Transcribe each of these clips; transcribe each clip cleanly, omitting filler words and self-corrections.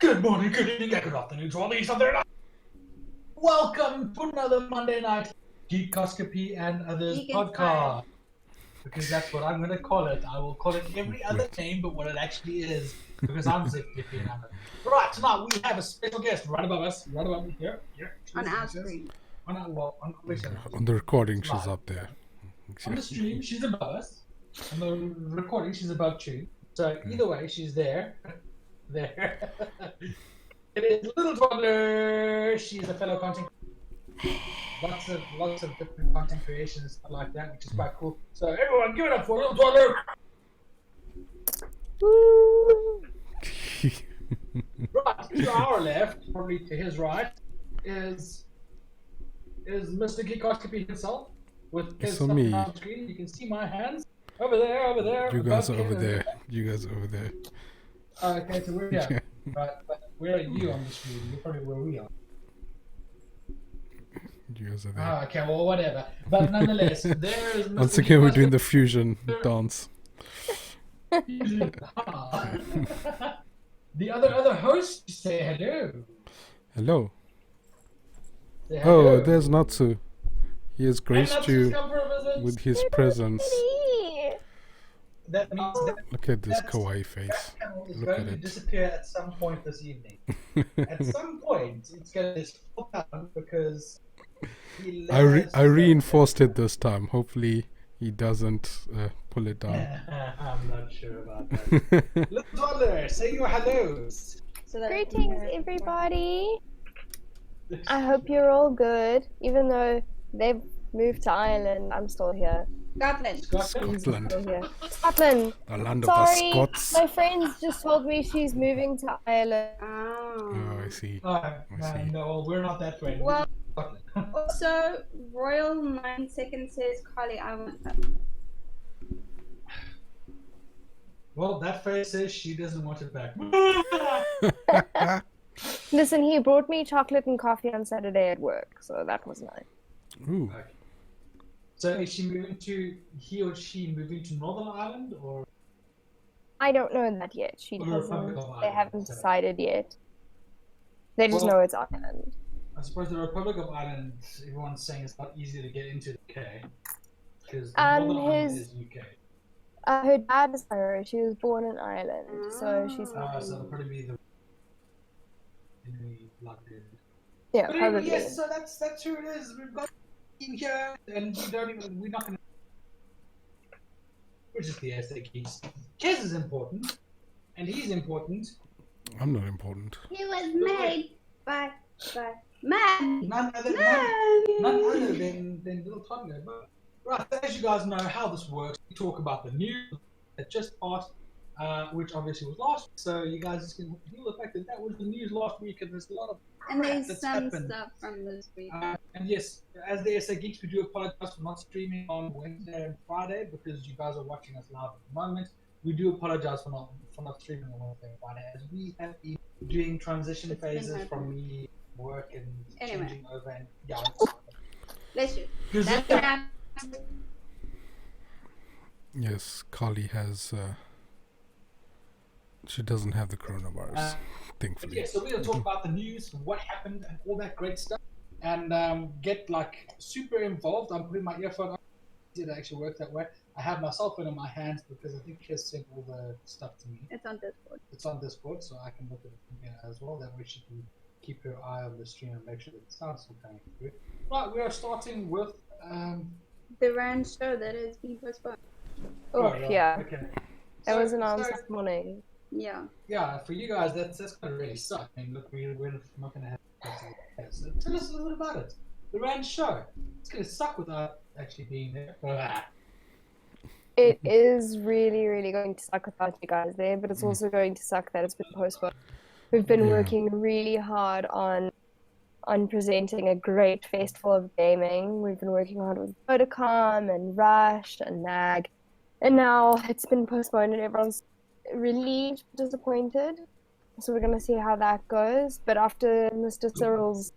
Good morning, good evening, and good afternoon to all these out there. Welcome to another Monday night Geekoscopy and Others podcast. Because that's what I'm going to call it. I will call it every other name but what it actually is. Because I'm Zippy and I'm right, tonight we have a special guest right above us. Right above me here. On our screen. On the recording, she's up there. On the stream, she's above us. On the recording, she's above Chew. So either way, she's there. There. It is Little Toddler. She's a fellow content. Lots of different content creations stuff like that, which is quite cool. So everyone, give it up for Little Toddler. Woo! Right, to our left, probably to his right, is Mr. Geekoscopy himself with his stuff on the screen. You can see my hands over there. You guys are over there. Okay, so we're here. Yeah. Right, but where are you on the screen? You're probably where we are. You guys are there. Ah, okay, well, whatever. But nonetheless, there is Mr. Once again, we're doing the fusion dance. The other host, say hello. Hello. Say hello. Oh, there's Natsu. He has graced you with his presence. That means look at this kawaii face. It's going to disappear at some point this evening. At some point, it's going to fall down because I reinforced it this time. Hopefully, he doesn't pull it down. I'm not sure about that. Little Toddler, say your hellos. Greetings, everybody. I hope you're all good. Even though they've moved to Ireland, I'm still here. Scotland. Scotland. The land of the Scots. My friends just told me she's moving to Ireland. Oh, I see. No, we're not that way. Well, also, Royal 9 Seconds says, Carly, I want that. Well, that face says she doesn't want it back. Listen, he brought me chocolate and coffee on Saturday at work, so that was nice. Ooh. Okay. So is he moving to Northern Ireland or? I don't know that yet. They haven't decided yet. They just know it's Ireland. I suppose the Republic of Ireland, everyone's saying it's not easy to get into the UK. Because Northern Ireland is UK. Her dad is Irish. She was born in Ireland, so she's. So it'll probably be the. Yeah, but probably. Yes, so that's who it is. We've got here, and we're not gonna. We're just the SA Geeks. Kez is important, and he's important. I'm not important. He was made by man. None other than Little Toddler. But right, as you guys know how this works, we talk about the news that just passed, which obviously was last week. So you guys just can feel the fact that was the news last week, and there's a lot of and there's some stuff from this week. And yes, as the SA Geeks, we do apologize for not streaming on Wednesday and Friday because you guys are watching us live at the moment. We do apologize for not streaming on Wednesday and Friday, as we have been doing transition phases from me work and changing over and Bless you. That's what happened. Yes, Carly has. She doesn't have the coronavirus, thankfully. Yeah, so we'll talk about the news, what happened, and all that great stuff, and get like super involved. I'm putting my earphone on. It actually works that way. I have my cell phone in my hands because I think she has sent all the stuff to me. It's on Discord. It's on Discord, so I can look at it from here as well. That way she can keep her eye on the stream and make sure that the sound's still coming through. Right, we are starting with the Rand show that is being postponed. Yeah. Okay. That was announced this morning. Yeah. Yeah, for you guys, that's gonna really suck. I mean, look, we're not gonna have. So tell us a little bit about it. The Rand show. It's gonna suck without actually being there. It is really, really going to suck without you guys there, but it's also going to suck that it's been postponed. We've been working really hard on presenting a great festival of gaming. We've been working hard with Vodacom and Rush and NAG, and now it's been postponed and everyone's relieved, disappointed. So we're going to see how that goes. But after Mr. Cyril's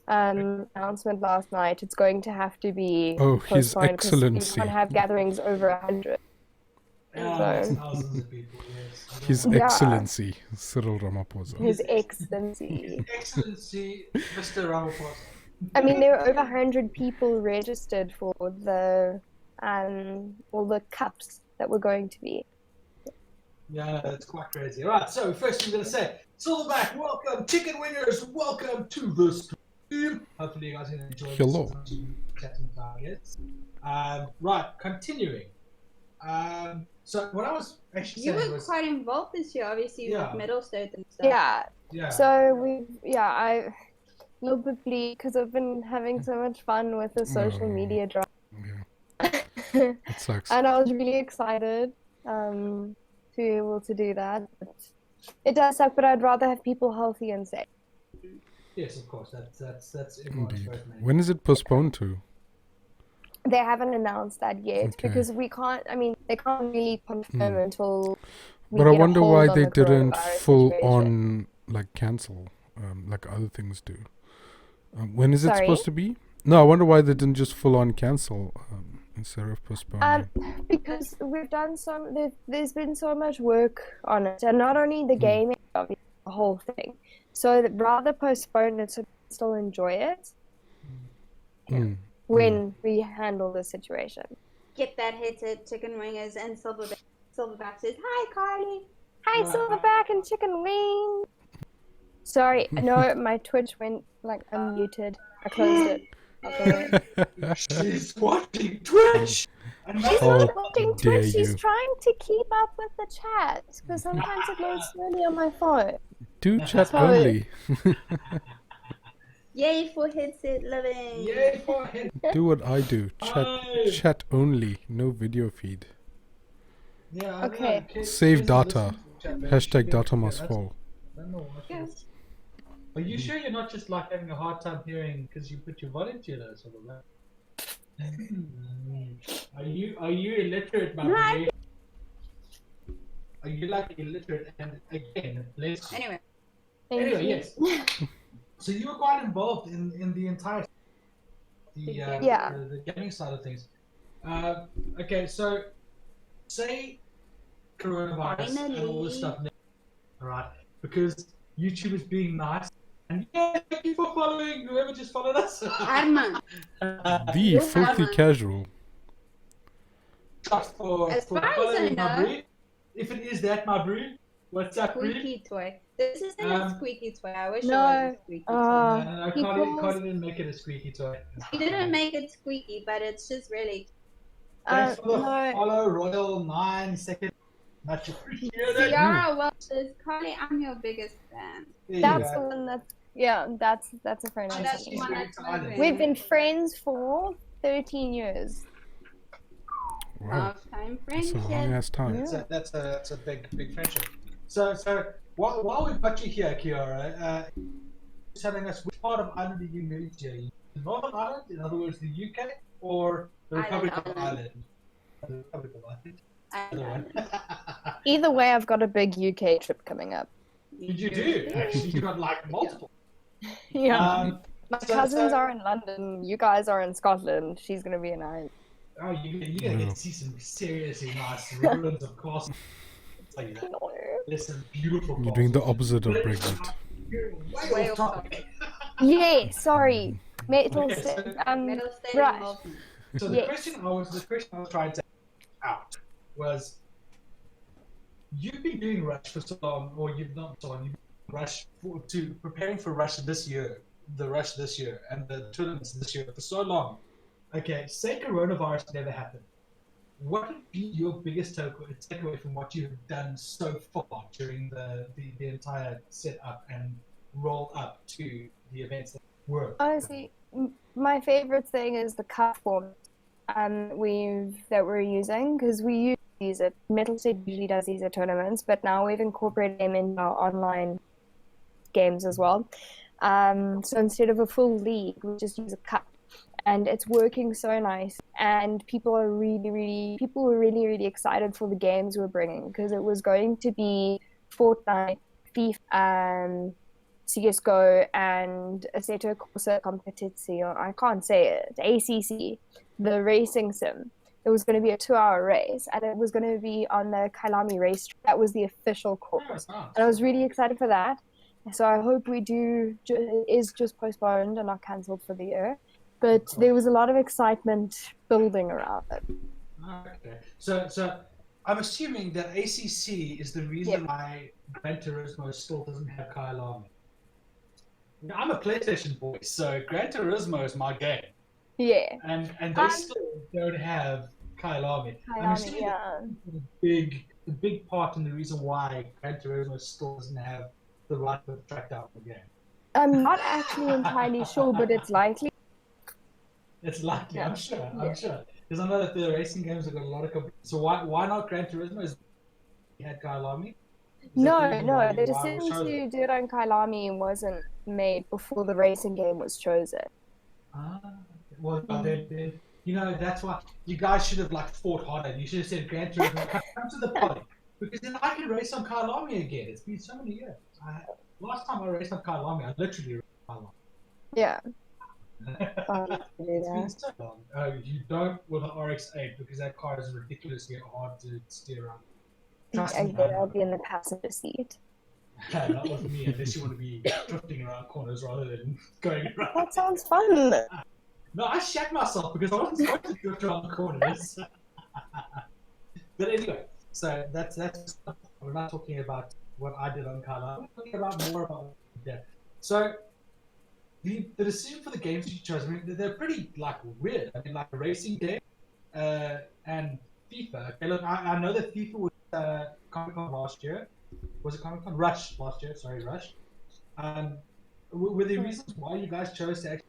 announcement last night, it's going to have to be His Excellency. We can't have gatherings over 100. That's So- thousands of people, yes. His Yeah. Excellency Cyril Ramaphosa. His Excellency. Excellency, Mr. Ramaphosa. I mean, there were over 100 people registered for the all the cups that were going to be. Yeah, that's quite crazy. Right, so first we're going to say, Silverback, welcome. Chicken wingers, welcome to the stream. Hopefully you guys are going to enjoy Hello. this. Chatting targets. Right, continuing. So what I was actually You saying were was, quite involved this year, obviously, Yeah. with Mettlestate and stuff. Yeah. So I probably because I've been having so much fun with the social media drive, Yeah, it sucks. and I was really excited to be able to do that. But it does suck, but I'd rather have people healthy and safe. yes, of course, that's everyone's Indeed. first name. When is it postponed to? They haven't announced that yet Okay. because we can't. I mean, they can't really confirm until. We But I get a wonder hold why on they the didn't coronavirus full situation. on like cancel, like other things do. When is it Sorry? supposed to be? No, I wonder why they didn't just full on cancel instead of postponing. Because we've done there's been so much work on it, and not only the gaming, obviously, the whole thing. So that rather postpone it so we can still enjoy it when we handle the situation. Get that headset, chicken wingers, and Silverback says, "Hi, Carly." Hi, Silverback and chicken wing. Sorry, no, my Twitch went like unmuted. I closed it. Okay. She's watching Twitch! And She's How not watching dare Twitch. She's you. trying to keep up with the chat because sometimes it loads slowly on my phone. Do chat Sorry. only. Yay for headset living. Yay for him! Do what I do. Chat only. No video feed. Yeah, I Okay. know. Kids- Save kids data. listen to chat, man. Hashtag Yeah, data yeah, must that's- fall. I don't know what it Yes. is. Are you sure you're not just like having a hard time hearing because you put your volume to low, sort of that? Are you illiterate, my boy? Are you like illiterate? And again, let's. Anyway, Anyway, yes. So you were quite involved in the entire the gaming side of things. Okay, so say coronavirus and all this stuff, all right? Because YouTube is being nice, and yeah, thank you for following whoever just followed us. Armand, The filthy casual. Just for As far as following I my know- breed. If it is that, my breed, what's up, breed? squeaky toy. This is not a squeaky toy. I wish No, it was a squeaky toy. No, people- Carly didn't make it a squeaky toy. He didn't make it squeaky, but it's just really. Thanks for the no. follow, Royal 9 second. Much appreciated. Ciara Welch's Carly, I'm your biggest fan. There you That's go. the one that's a friend Oh, of that's mine. the one that's my We've We've been friends for 13 years. Wow. Lifetime That's a long friendship. ass time. That's a big friendship. So while we've got you here, Kiara, telling us which part of Ireland are you moved to? Northern Ireland, in other words, the UK, or the Republic of Ireland? The Republic of Ireland. I Other know. one. Either way, I've got a big UK trip coming up. You do actually. You got like multiple. Yeah. My so- cousins so- are in London. You guys are in Scotland. She's gonna be in Ireland. Oh, you're gonna get to see some seriously nice ruins of course. I'll tell you that. There's some beautiful. You're doing the castles. opposite of But Brexit. You're Way way off off topic. Yeah, sorry. Okay, Mettlestate. Mettlestate right. involvement. So the Yes. question I was trying to out was, you've been doing Rush for so long, or you've not so long. You've been Rush to preparing for Rush this year, the Rush this year, and the tournaments this year for so long. Okay, say coronavirus never happened. What would be your biggest takeaway from what you've done so far during the entire setup and roll up to the events that were? Honestly, my favorite thing is the cup form that we're using because we use it. Mettlestate usually does these at tournaments, but now we've incorporated them in our online games as well. So instead of a full league, we just use a cup, and it's working so nice. And people were really excited for the games we're bringing because it was going to be Fortnite, FIFA, CSGO, and Assetto Corsa Competizione. I can't say it. ACC, the racing sim. It was going to be a 2-hour race, and it was going to be on the Kailami race. That was the official course, and I was really excited for that. So I hope it is just postponed and not cancelled for the year. But there was a lot of excitement building around it. Okay. So I'm assuming that ACC is the reason why Gran Turismo still doesn't have Kailami. Now, I'm a PlayStation boy, so Gran Turismo is my game. Yeah. And they still don't have Kailami. I'm assuming the big part and the reason why Gran Turismo still doesn't have the right to track out the game. I'm not actually entirely sure, but it's likely. It's likely, I'm sure. Because I know that the racing games have got a lot of so why not Gran Turismo? Is you had Kailami? No. The decision to do it on Kailami wasn't made before the racing game was chosen. Well, then, that's why you guys should have fought harder. You should have said Gran Turismo, come to the party. Because then I can race on Kailami again. It's been so many years. Last time I raced on Kailami, I literally raced on Kailami. Yeah. It's been so long. You don't with the RX-8 because that car is ridiculously hard to steer around. I'll be in the passenger seat. Not with me, unless you want to be drifting around corners rather than going around. That sounds fun. No, I shat myself because I wasn't supposed to drift around the corners. But anyway, so that's we're not talking about what I did on Carla. We're talking about more about what you did. So the decision for the games you chose, I mean, they're pretty weird. I mean, like a racing game and FIFA. Okay, look, I know that FIFA was Comic-Con last year. Was it Comic-Con? Rush last year. Sorry, Rush. Were there reasons why you guys chose to actually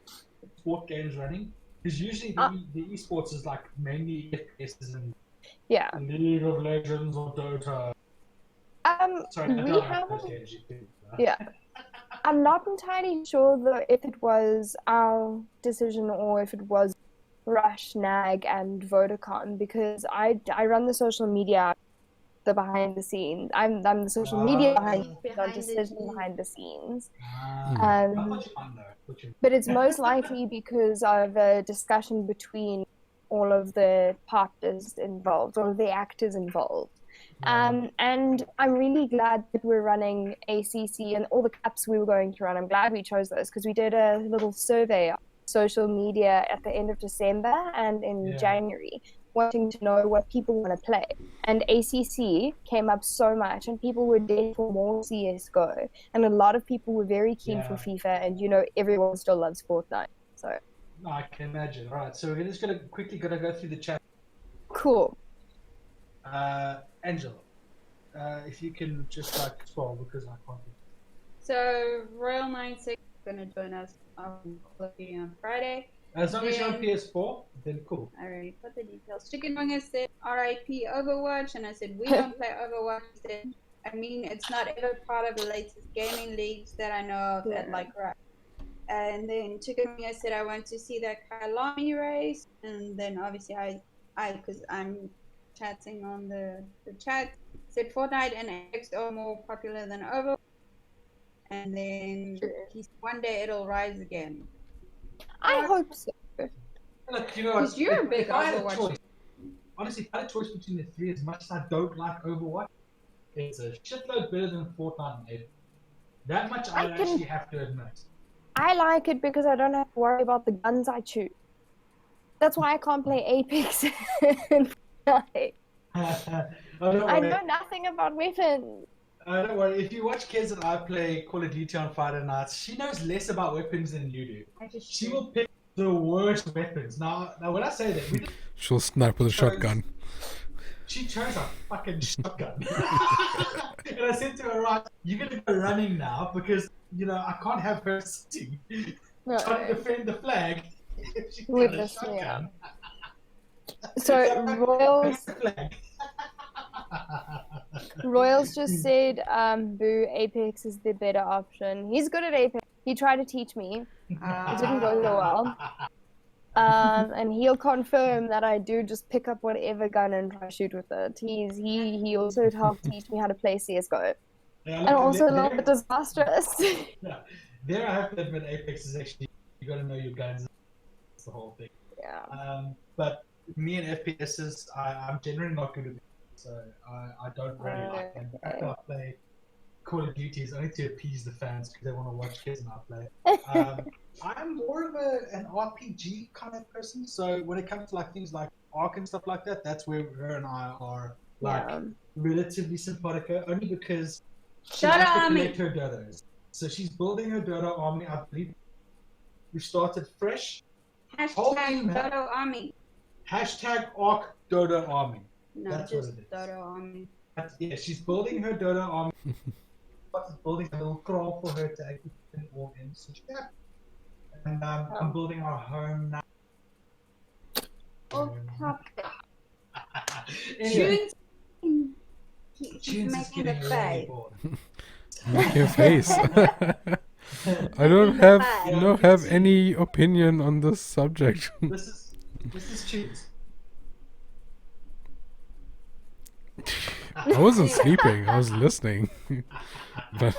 sport games running? Because usually the esports is mainly FPSs and League of Legends or Dota. Sorry, we haven't. Yeah. I'm not entirely sure though if it was our decision or if it was Rush, NAG, and Vodacom, because I run the social media, the behind the scenes. I'm the social media behind the decision behind the scenes. But it's most likely because of a discussion between all of the partners involved, all of the actors involved. And I'm really glad that we're running ACC and all the caps we were going to run. I'm glad we chose those because we did a little survey on social media at the end of December and in January, wanting to know what people want to play. And ACC came up so much and people were there for more CSGO. And a lot of people were very keen for FIFA and, everyone still loves Fortnite. So I can imagine. All right, so we're just quickly going to go through the chat. Cool. Angela, if you can just scroll because I can't. So Royal 96 is going to join us on Call of Duty on Friday. As long as you're on PS4, then cool. I already put the details. Chicken Wing said RIP Overwatch, and I said we don't play Overwatch. He said, I mean, it's not ever part of the latest gaming leagues that I know of that right. And then Chicken Wing said I want to see that Kailami race, and then obviously I because I'm chatting on the chat, said Fortnite and Apex are more popular than Overwatch, and then one day it'll rise again. I hope so. Look, because you're a big Overwatch. Honestly, if I had a choice between the three, as much as I don't like Overwatch, it's a shitload better than Fortnite and Apex. That much I actually have to admit. I like it because I don't have to worry about the guns I choose. That's why I can't play Apex and Fortnite. I know nothing about weapons. Don't worry, if you watch kids and I play Call of Duty on Friday nights, she knows less about weapons than you do. She will pick the worst weapons. Now when I say that, she'll snipe with a shotgun. She chose a fucking shotgun. And I said to her, right, you're going to go running now because, I can't have her sitting trying to defend the flag if she's got a shotgun. So Royals just said, boo, Apex is the better option. He's good at Apex. He tried to teach me. It didn't go so well. And he'll confirm that I do just pick up whatever gun and try to shoot with it. He also helped teach me how to play CSGO. And also a little bit disastrous. There I have to admit Apex is actually, you got to know your guns. That's the whole thing. Yeah. But me and FPSs, I'm generally not good at it, so I don't really like them. The fact that I play Call of Duty is only to appease the fans because they want to watch kids and I play. I'm more of an RPG kind of person, so when it comes to like things like Ark and stuff like that, that's where her and I are like relatively simpatico, only because she likes to collect her dodos. So she's building her dodo army. I believe we started fresh. Hashtag Dodo Army. Hashtag Ark Dodo Army. No, that's just what it is. Dodo Army. Yeah, she's building her Dodo army. Building a little crawl for her to actually put it all in. So yeah. And I'm building our home now. Oh, anyway. She's making a face. Make a face. I don't have any opinion on this subject. This is Chewns. I wasn't sleeping. I was listening. but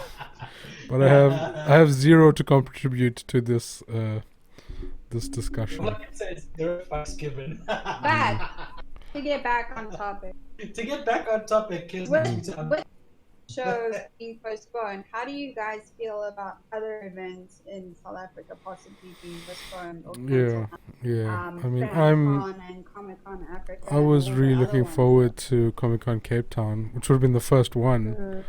I have zero to contribute to this this discussion. All I can say is zero fucks given. To get back on topic. With shows being postponed, how do you guys feel about other events in South Africa possibly being postponed or canceled? Yeah. I mean, FanCon and Comic-Con Africa. I was really looking forward to Comic-Con Cape Town, which would have been the first one.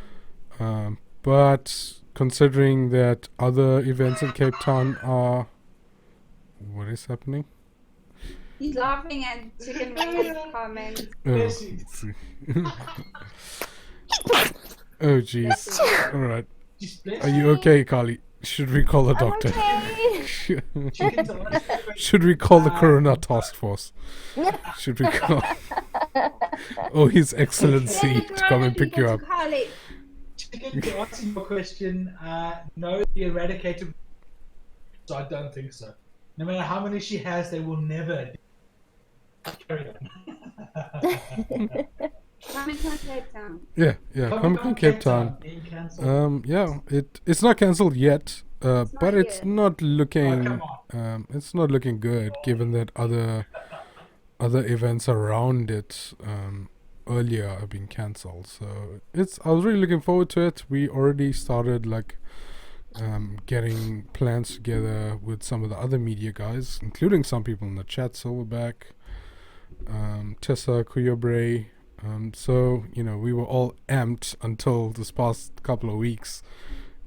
But considering that other events in Cape Town are... What is happening? He's laughing at Chicken Winger's comments. Oh, jeez. Alright. Are you okay, Carly? Should we call a doctor? Okay. Should we call the Corona Task Force? Should we call... Oh, His Excellency to come and pick you up. Chicken, to answer your question, no, the eradicated... So I don't think so. No matter how many she has, they will never... Carry on. Comic-Con Cape Town. Yeah, Comic-Con Cape Town. It's not cancelled yet, but it's not looking good given that other events around it earlier have been cancelled. So I was really looking forward to it. We already started getting plans together with some of the other media guys, including some people in the chat, Silverback, Tessa, Kuyobre. So, we were all amped until this past couple of weeks,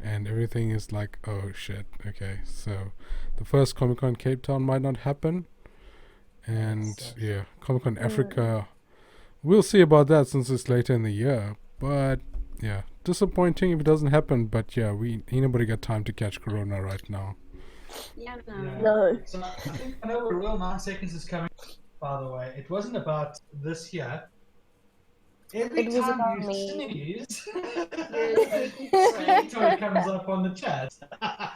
and everything is like, oh shit, okay. So, the first Comic-Con Cape Town might not happen, and Comic-Con Africa, we'll see about that since it's later in the year, but yeah, disappointing if it doesn't happen, but yeah, ain't nobody got time to catch Corona right now. No. So, I know a real 9 seconds is coming, by the way. It wasn't about this year. Every time you sneeze, toy comes up on the chat.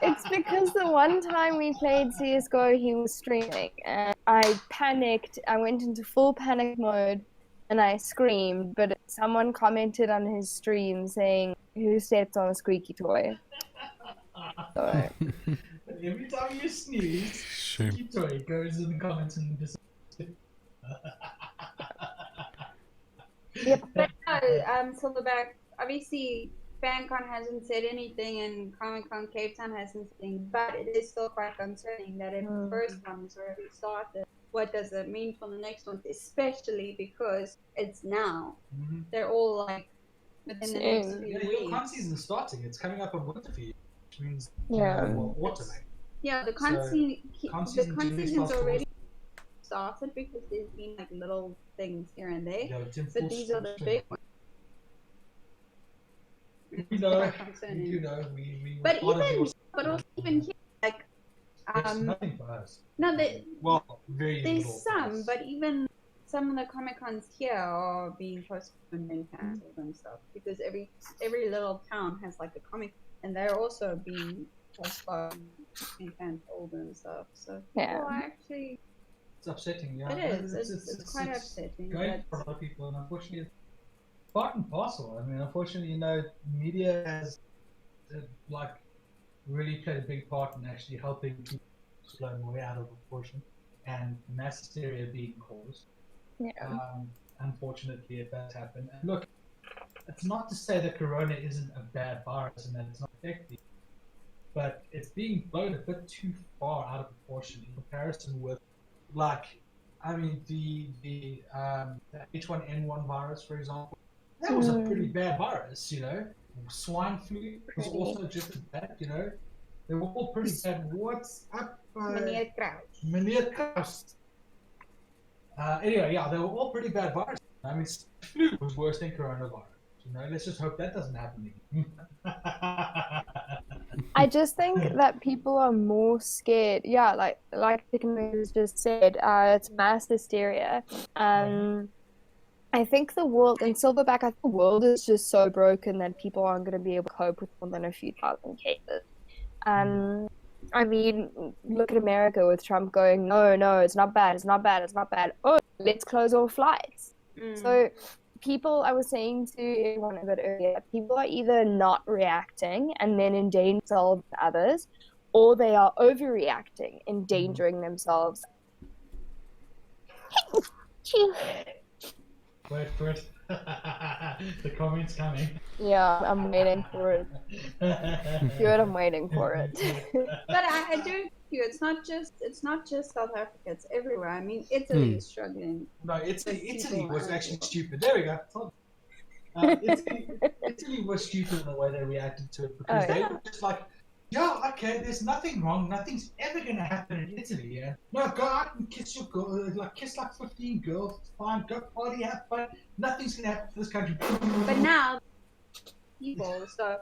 It's because the one time we played CSGO, he was streaming, and I panicked. I went into full panic mode, and I screamed, but someone commented on his stream saying, "Who stepped on a squeaky toy?" So. Every time you sneeze, squeaky toy goes in the comments and just... Yep. But no, Silverback, obviously FanCon hasn't said anything and Comic-Con Cape Town hasn't said anything, but it is still quite concerning that if the first one has already started, what does it mean for the next one, especially because it's now. They're all within the next few weeks. Your con season's starting. It's coming up on winter for you, which means autumn. Yeah, the con season's already started because there's been little things here and there, but these are the big ones. We know, but also even here, there's nothing for us. No, very there's little some, but even some of the Comic-Cons here are being postponed and cancelled and stuff because every little town has a comic, and they're also being postponed and cancelled and stuff. So actually. It's upsetting, yeah. It is. It's quite upsetting. Going for a lot of people, and unfortunately, it's part and parcel. I mean, unfortunately, media has really played a big part in actually helping people blown way out of proportion. and mass hysteria being caused. Yeah. Unfortunately, it does happen. And look, it's not to say that Corona isn't a bad virus and that it's not effective, but it's being blown a bit too far out of proportion in comparison with, like, I mean, the H1N1 virus, for example. That was a pretty bad virus, you know. Swine flu was also just as bad, you know. They were all pretty bad. What's up, Meneer Kraus. Meneer Kraus? Anyway, yeah, they were all pretty bad viruses. I mean, flu was worse than coronavirus. You know, let's just hope that doesn't happen again. I just think that people are more scared. Yeah, like Chicken Wings just said, it's mass hysteria. I think the world, in Silverback, I think the world is just so broken that people aren't going to be able to cope with more than a few thousand cases. I mean, look at America with Trump going, no, it's not bad. Oh, let's close all flights. So people, I was saying to everyone a bit earlier, people are either not reacting and then endangering themselves and others, or they are overreacting, endangering themselves. Wait for it. The comments coming. Yeah, I'm waiting for it. Good, I'm waiting for it. But I do agree. It's not just South Africa. It's everywhere. I mean, Italy is struggling. No, Italy was actually stupid. There we go. Italy was stupid in the way they reacted to it because they were just like, yeah, okay, there's nothing wrong. Nothing's ever going to happen in Italy. Yeah? No, go out and kiss your girl, kiss 15 girls. It's fine. Go party, have fun. Nothing's going to happen to this country. But now, people, so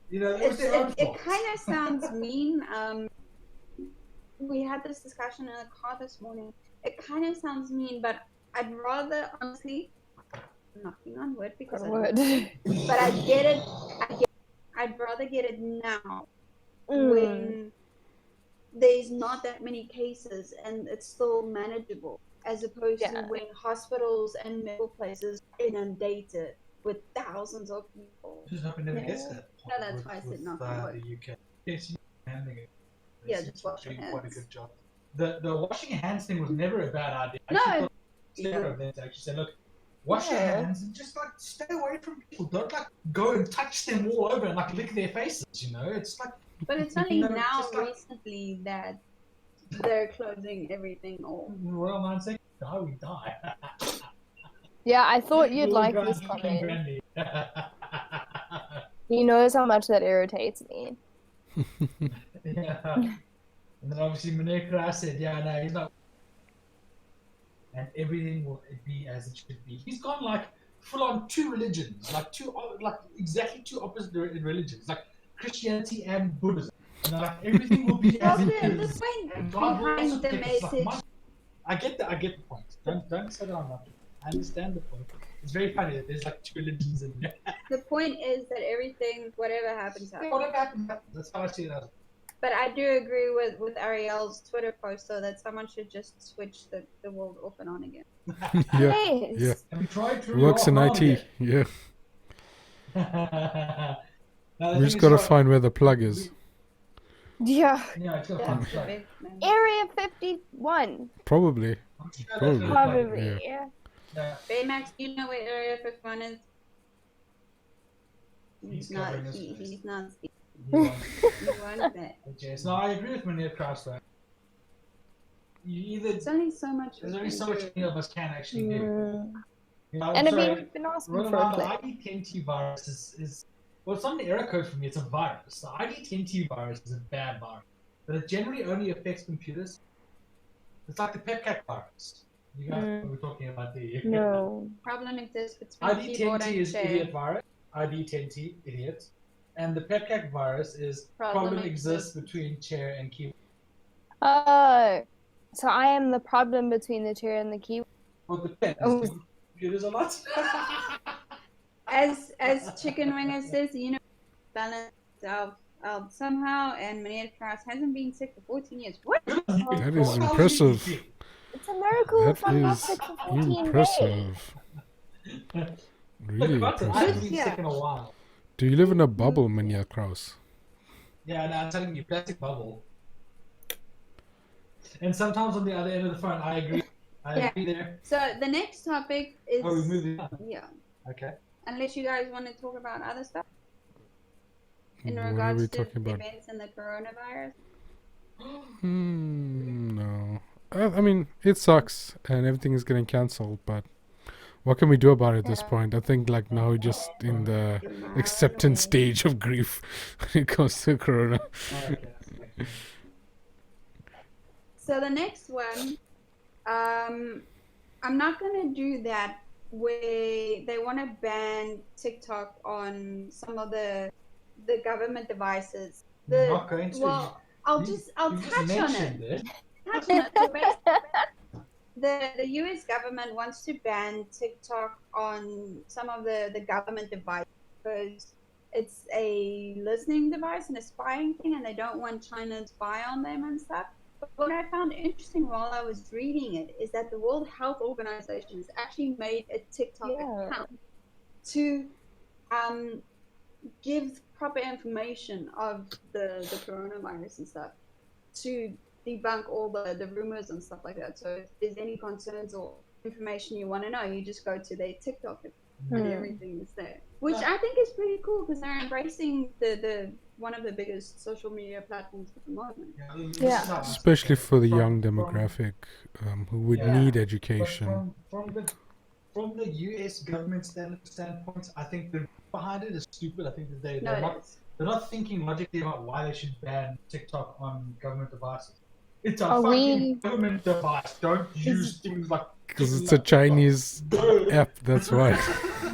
you know, it kind of sounds mean. We had this discussion in the car this morning. It kind of sounds mean, but I'd rather, honestly, knocking on wood because but I get it. I'd rather get it now when there's not that many cases and it's still manageable, as opposed to when hospitals and medical places are inundated with thousands of people. Just hope it never gets that. No, that's why I said knocking on wood. The UK. Yes, you're handling it. Yeah, just wash your hands. Quite a good job. The washing hands thing was never a bad idea. No. Actually said, look, wash your hands and just stay away from people. Don't go and touch them all over and lick their faces. You know, it's like. But it's only recently that they're closing everything off. Royal mindset, die we die. Yeah, I thought you'd like this comment. He knows how much that irritates me. Yeah. And then obviously Meneer Kraus said, yeah, no, he's not. And everything will be as it should be. He's gone full on two religions, exactly two opposite religions, like Christianity and Buddhism. You know, everything will be as it is. Behind the message. I get the point. Don't say that I'm not. I understand the point. It's very funny that there's two religions in there. The point is that everything, whatever happens. Whatever happens. That's how I see it. But I do agree with Ariel's Twitter post, though, that someone should just switch the world off and on again. Yeah. Have you tried to works in IT. Again? Yeah. We just gotta find where the plug is. Yeah. Yeah, it's gotta find the plug. Area 51. Probably. Yeah. Baymax, do you know where Area 51 is? He's not. He's not. Yes, no, I agree with Meneer Kraus though. There's only so much. There's only so much any of us can actually do. You know, and we've been asking for a the ID10T virus is well, it's not an error code for me. It's a virus. The ID10T virus is a bad virus, but it generally only affects computers. It's like the PEPCAC virus. You guys know what we're talking about there. No. Problem exists between keyboard and ID10T is chair. idiot virus. ID10T, idiot. And the PEPCAC virus is problem exists between chair and keyboard. Oh, so I am the problem between the chair and the keyboard. Well, depends. Computers a lot. As Chicken Winger says, you know, balance out somehow, and Meneer Kraus hasn't been sick for 14 years. What? That is impressive. It's a miracle if I'm not That sick for is 14 impressive. Look, Really I've impressive. been sick in a while. Do you live in a bubble, Meneer Kraus? Yeah, no, I'm telling you, plastic bubble. And sometimes on the other end of the phone, I agree. I agree there. So the next topic is... Oh, we're moving on. Yeah. Okay. Unless you guys want to talk about other stuff in What are we regards to talking about? events and the coronavirus. No. I mean, it sucks and everything is getting cancelled, but what can we do about it at this point? I think like now we're just in the acceptance stage of grief when it comes to corona. Okay. So the next one, I'm not going to do that where they want to ban TikTok on some of the government devices. Not going to. Well, I'll touch on it. Touch on it. So the US government wants to ban TikTok on some of the government devices because it's a listening device and a spying thing, and they don't want China to spy on them and stuff. But what I found interesting while I was reading it is that the World Health Organization has actually made a TikTok account to give proper information of the coronavirus and stuff, to debunk all the rumors and stuff like that. So if there's any concerns or information you want to know, you just go to their TikTok and everything is there. Which I think is pretty cool because they're embracing the one of the biggest social media platforms at the moment. Yeah. Especially for the young demographic who would need education. From the US government standpoint, I think the behind it is stupid. I think that they're not thinking logically about why they should ban TikTok on government devices. It's a fucking government device. Don't use things like... Because it's a Chinese app, that's why.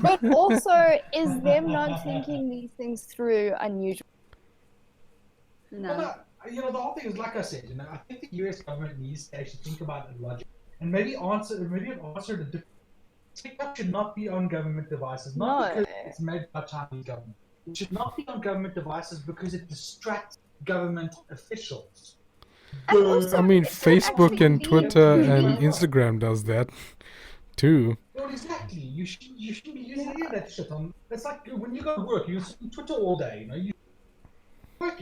But also, is them not thinking these things through unusual? No. Well, the whole thing is, like I said, I think the US government needs to actually think about it logic and maybe answer the different... TikTok should not be on government devices, not because it's made by Chinese government. It should not be on government devices because it distracts government officials. I mean, Facebook and Twitter and Instagram does that too. Well, exactly. You shouldn't be using any of that shit on. It's like when you go to work, you use Twitter all day. You work.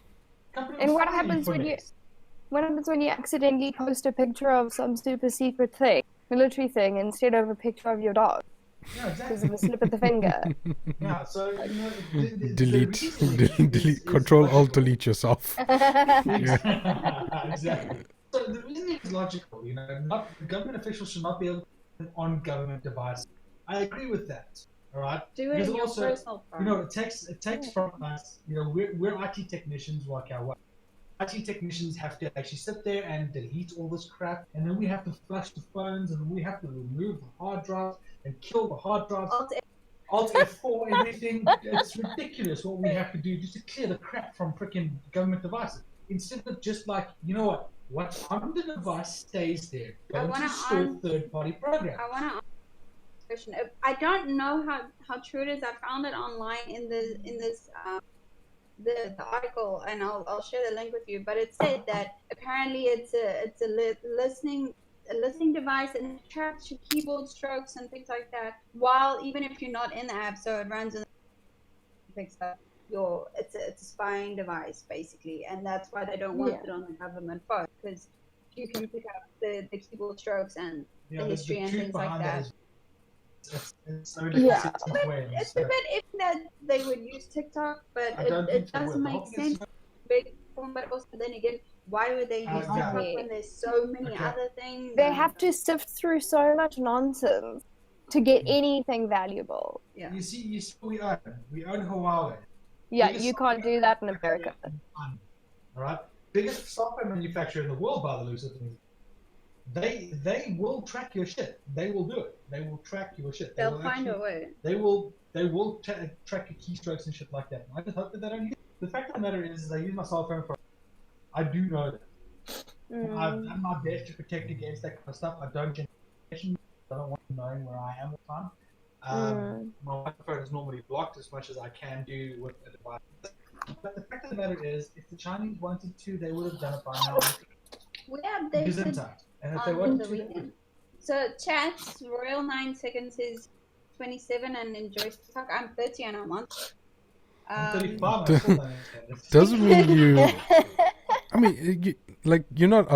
And what happens when you accidentally post a picture of some super secret thing, military thing, instead of a picture of your dog? Yeah, exactly. Because of a slip of the finger. Yeah, so delete, Control Alt delete yourself. Exactly. So the reason is logical. Government officials should not be able to be on government devices. I agree with that. All right. Do it in your personal phone. It takes from us. We're IT technicians. Work our way. IT technicians have to actually sit there and delete all this crap, and then we have to flush the phones, and we have to remove the hard drives and kill the hard drives. Alt F4, everything. It's ridiculous what we have to do just to clear the crap from freaking government devices. Instead of just like, what's on the device stays there. Don't install third-party programs. I want to ask a question. I don't know how true it is. I found it online in this the article, and I'll share the link with you. But it said that apparently it's a listening device, and it tracks your keyboard strokes and things like that. While even if you're not in the app, so it runs and picks up it's a spying device basically, and that's why they don't want it on the government phone, because you can pick up the keyboard strokes and the history and things like that. It's so different. It's a bit iffy that they would use TikTok, but it doesn't make sense. Big form, but also then again, why would they use TikTok when there's so many other things? They have to sift through so much nonsense to get anything valuable. Yeah. You see, we own Huawei. Yeah, you can't do that in America. All right, biggest software manufacturer in the world, by the looks of things. They will track your shit. They will do it. They will track your shit. They'll find a way. They will track your keystrokes and shit like that. I just hope that they don't use it. The fact of the matter is I use my cell phone for... I do know that. I've done my best to protect against that kind of stuff. I don't want them knowing where I am all the time. My microphone is normally blocked as much as I can do with a device. But the fact of the matter is, if the Chinese wanted to, they would have done it by now. We updated and if they wanted the to, weekend. So chats, Royal 9 seconds is 27 and enjoys TikTok. I'm 30 and I'm on. I'm 35. Doesn't mean you... I mean, you're not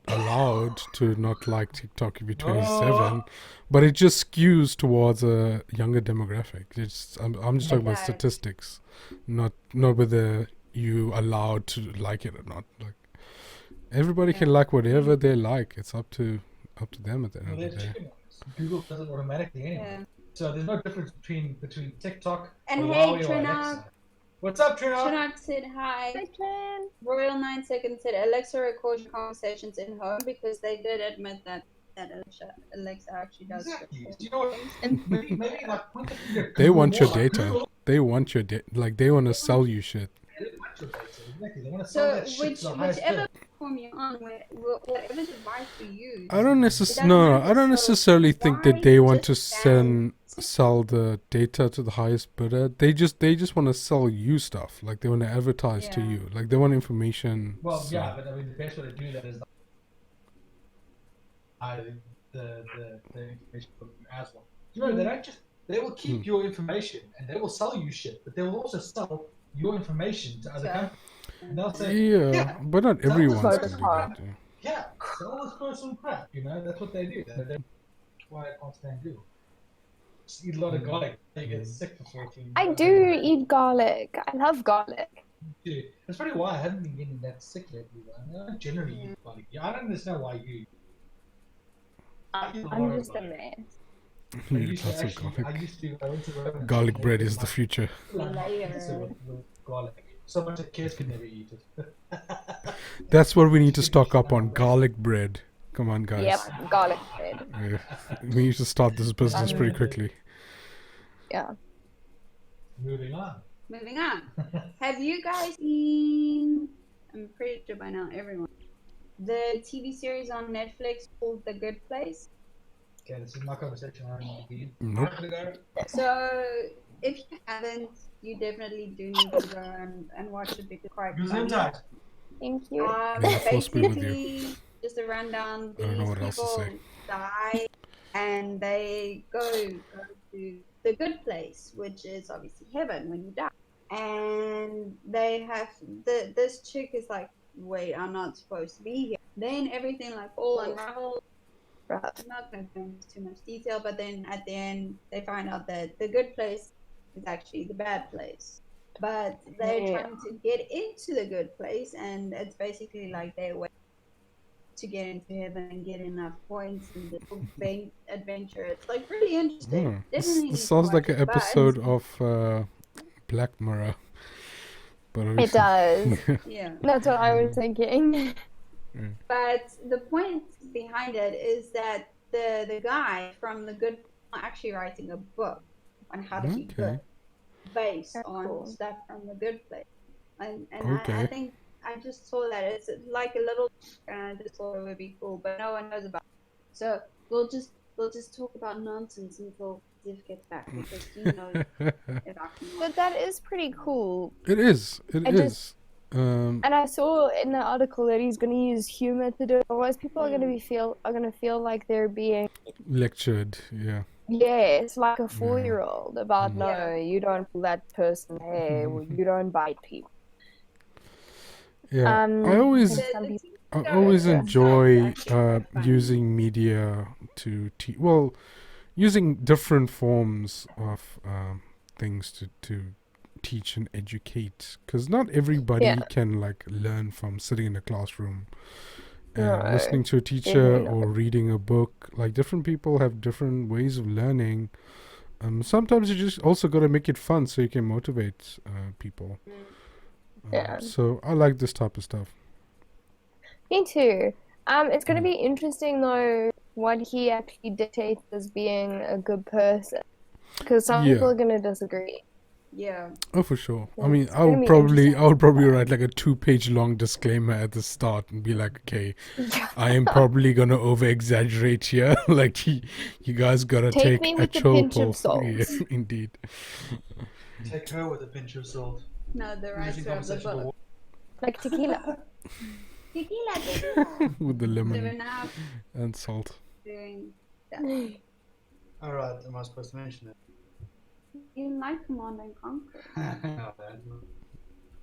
allowed to not like TikTok if you're 27, but it just skews towards a younger demographic. I'm just talking about does. statistics, not whether you allowed to like it or not. Like everybody can like whatever they like. It's up to them at the end Well, of there's the day. chicken ones. Google does it automatically anyway. Yeah. So there's no difference between TikTok And or hey, Huawei or Trina. Alexa. What's up, Trina? Shunat said hi. Hi, Tran. Royal 9 Seconds said Alexa records your conversations in home because they did admit that Alexa actually does. Exactly. record. Do you know what? Maybe like point the finger. They want your More like data. Google. They want your data. Like they want to sell you shit. They want your data. Exactly. They want to sell So that shit to the highest whichever bidder. platform you're on, whatever device you use. I don't It doesn't necessarily think why that they want to just ban sell the data to the highest bidder. They just want to sell you stuff. Like they want to advertise to Yeah. you. Like they want information. Well, so- yeah, but I mean, the best way to do that is the information from you as well. You know, they will keep your information and they will sell you shit, but they will also sell your information to other So- companies. And they'll say, Yeah, but not Sell everyone's us gonna do part. that. Yeah. yeah, sell this person crap. You know, that's what they do. That's why I can't stand Google. Just eat a lot of garlic. You get sick before you. I do eat garlic. I love garlic. Dude, that's probably why I haven't been getting that sick lately. I don't generally eat garlic. Yeah, I don't understand why you. I eat a lot I'm of just a garlic. mess. I You used to lots of actually- garlic. I went to Rome and Garlic I bread ate is the my future. pizza with garlic. So much that kids could never eat it. That's what we need to stock up on, garlic bread. Come on, guys. Yep, garlic bread. Yeah. We need to start this business pretty quickly. Yeah. Moving on. Moving on. Have you guys seen? I'm pretty sure by now everyone. The TV series on Netflix called The Good Place. Okay, this is my conversation. I'm going Nope. to go. So if you haven't, you definitely do need to go and watch it because it's quite Use funny. tight. Thank you. Yeah, force me with you. Basically, just a rundown. I don't know These what else to people say. die, and they go to the good place, which is obviously heaven when you die. And they have this chick is like, wait, I'm not supposed to be here. Then everything like all unravels. Right. I'm not going to go into too much detail, but then at the end they find out that the good place is actually the bad place. But they're Yeah. trying to get into the good place, and it's basically like their way to get into heaven and get enough points and the whole adventure. It's like really interesting. Hmm. This Definitely need to sounds watch like an it, but- episode of Black Mirror. But It does. Yeah. That's what I was thinking. But the point behind it is that the guy from the good actually writing a book on how to be Okay. good based That's on cool. stuff from the good place. And I Okay. think I just saw that it's like a little and I just thought it would be cool, but no one knows about it. So we'll just talk about nonsense until Ziv gets back because you know about But that is pretty cool. It is. It I is. just- And I saw in the article that he's going to use humor to do it. Otherwise, people are going to feel like they're being Lectured. Yeah. it's like a 4-year-old about no, Yeah. you don't pull that person hair, or you don't bite people. Yeah. Um, I always Some people- I Yeah, always yeah. enjoy Actually quite fun. using media to teach. Well, using different forms of things to teach and educate, because not everybody Yeah. can like learn from sitting in a classroom and No, listening to a teacher definitely or reading a book. Like different people have different ways of learning. Sometimes you just also got to make it fun so you can motivate people. Yeah. So I like this type of stuff. Me too. It's going to be interesting though what he actually dictates as being a good person, because some Yeah. people are going to disagree. Yeah. Oh, for sure. I Yeah, mean, it's gonna be I interesting. would probably write like a 2-page long disclaimer at the start and be like, okay, I am probably gonna over exaggerate here. Like, you guys gotta Take take me a with a chill pinch of pull. salt. Yeah, indeed. Take her with a pinch of salt. No, the Using writer of the conversational book. wa- Like tequila. Tequila. With the So we're lemon now and salt. doing Alright, am I supposed to mention it? you like Command and Conquer.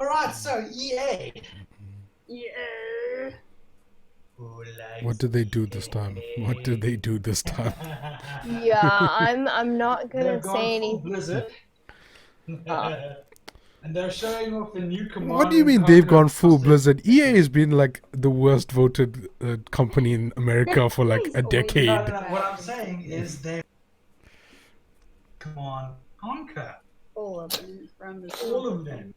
Alright, so EA. Yeah. What did they do this time? What did they do this time? Yeah, I'm not gonna They've gone say full anything. Blizzard. And they're showing off the new Command What do you and mean they've Conquer gone full Classic. Blizzard? EA has been like the worst voted company in America for like a Always decade. No, what I'm saying is they Command Conquer. All of them from the All of them.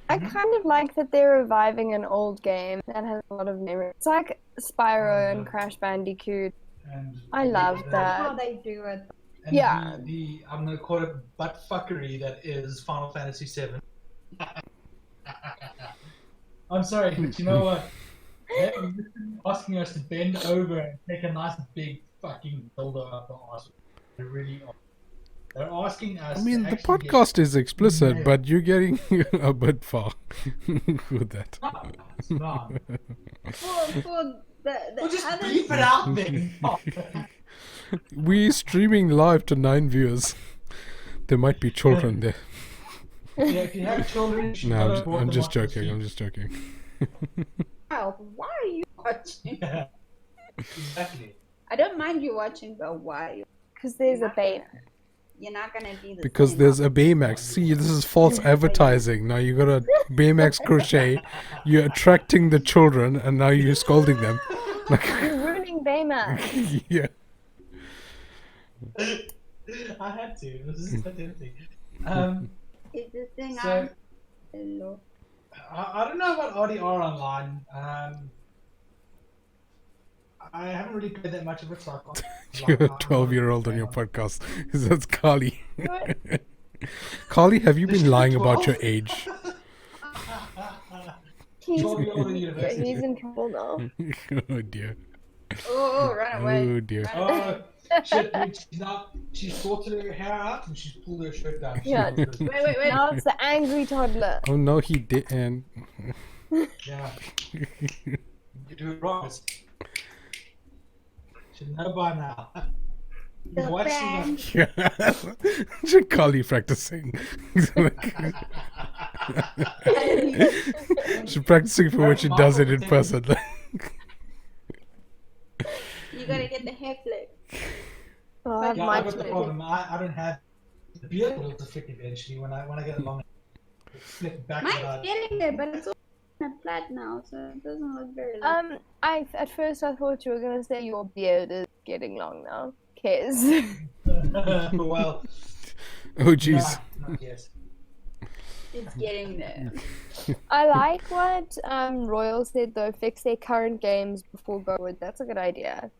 I kind of like that they're reviving an old game that has a lot of memory. It's like Spyro and Crash Bandicoot. And I love the- that. How they do it. And Yeah. the I'm gonna call it butt fuckery that is Final Fantasy VII. I'm sorry, but you know what? They're asking us to bend over and take a nice big fucking dildo up our ass. They really are. They're asking us. I mean, to the actually get- podcast is explicit, Yeah. but you're getting a bit far with that. No, it's not. For the Well, just other bleep it out then. We're streaming live to 9 viewers. There might be children there. Yeah, if you have children, you should No, go I'm, report I'm them just on the joking. I'm just joking. child, why are you watching? Yeah, exactly. I don't mind you watching, but why? Because there's a bait. You're not gonna be the Because same there's a Baymax. See, this is false advertising. Now you got a Baymax crochet. You're attracting the children, and now you're scolding them. Like, You're ruining Baymax. yeah. I had to. This is pathetic. It's the thing So- Hello. I don't know about RDR online. I haven't really played that much of it, so I can't. You're a 12-year-old on your podcast. That's Carly. Carly, have you been lying about your age? He's, 12-year-old in university. he's in trouble now. Oh dear. Oh, run away. Oh dear. Oh shit! Dude, she's sorted her hair out and she's pulled her shirt down. Yeah. Wait. Now it's the angry toddler. Oh no, he didn't. Yeah. You do it wrong. Should know by now. You've watched enough. Yeah. Carly practicing. She's practicing for when she does it in person. You gotta get the hair flip. Oh, I have Yeah, my I've got the problem. I don't have the beard will to flick eventually when I get along. Flick back. Mine's getting there, but it's all kind of flat now, so it doesn't look very long. At first I thought you were gonna say your beard is getting long now. Kiss. Well. Oh jeez. No, not yet. It's getting there. I like what Royal said though. Fix their current games before go forward. That's a good idea.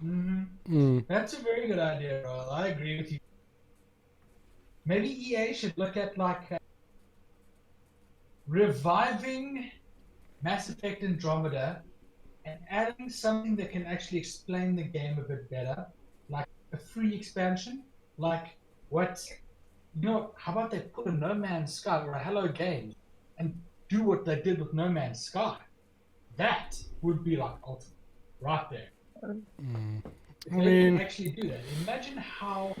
That's a very good idea, Royal. I agree with you. Maybe EA should look at like reviving Mass Effect Andromeda and adding something that can actually explain the game a bit better, like a free expansion. Like what, how about they put a No Man's Sky or a Hello Game and do what they did with No Man's Sky? That would be like ultimate, right there. If I they mean- can actually do that, imagine how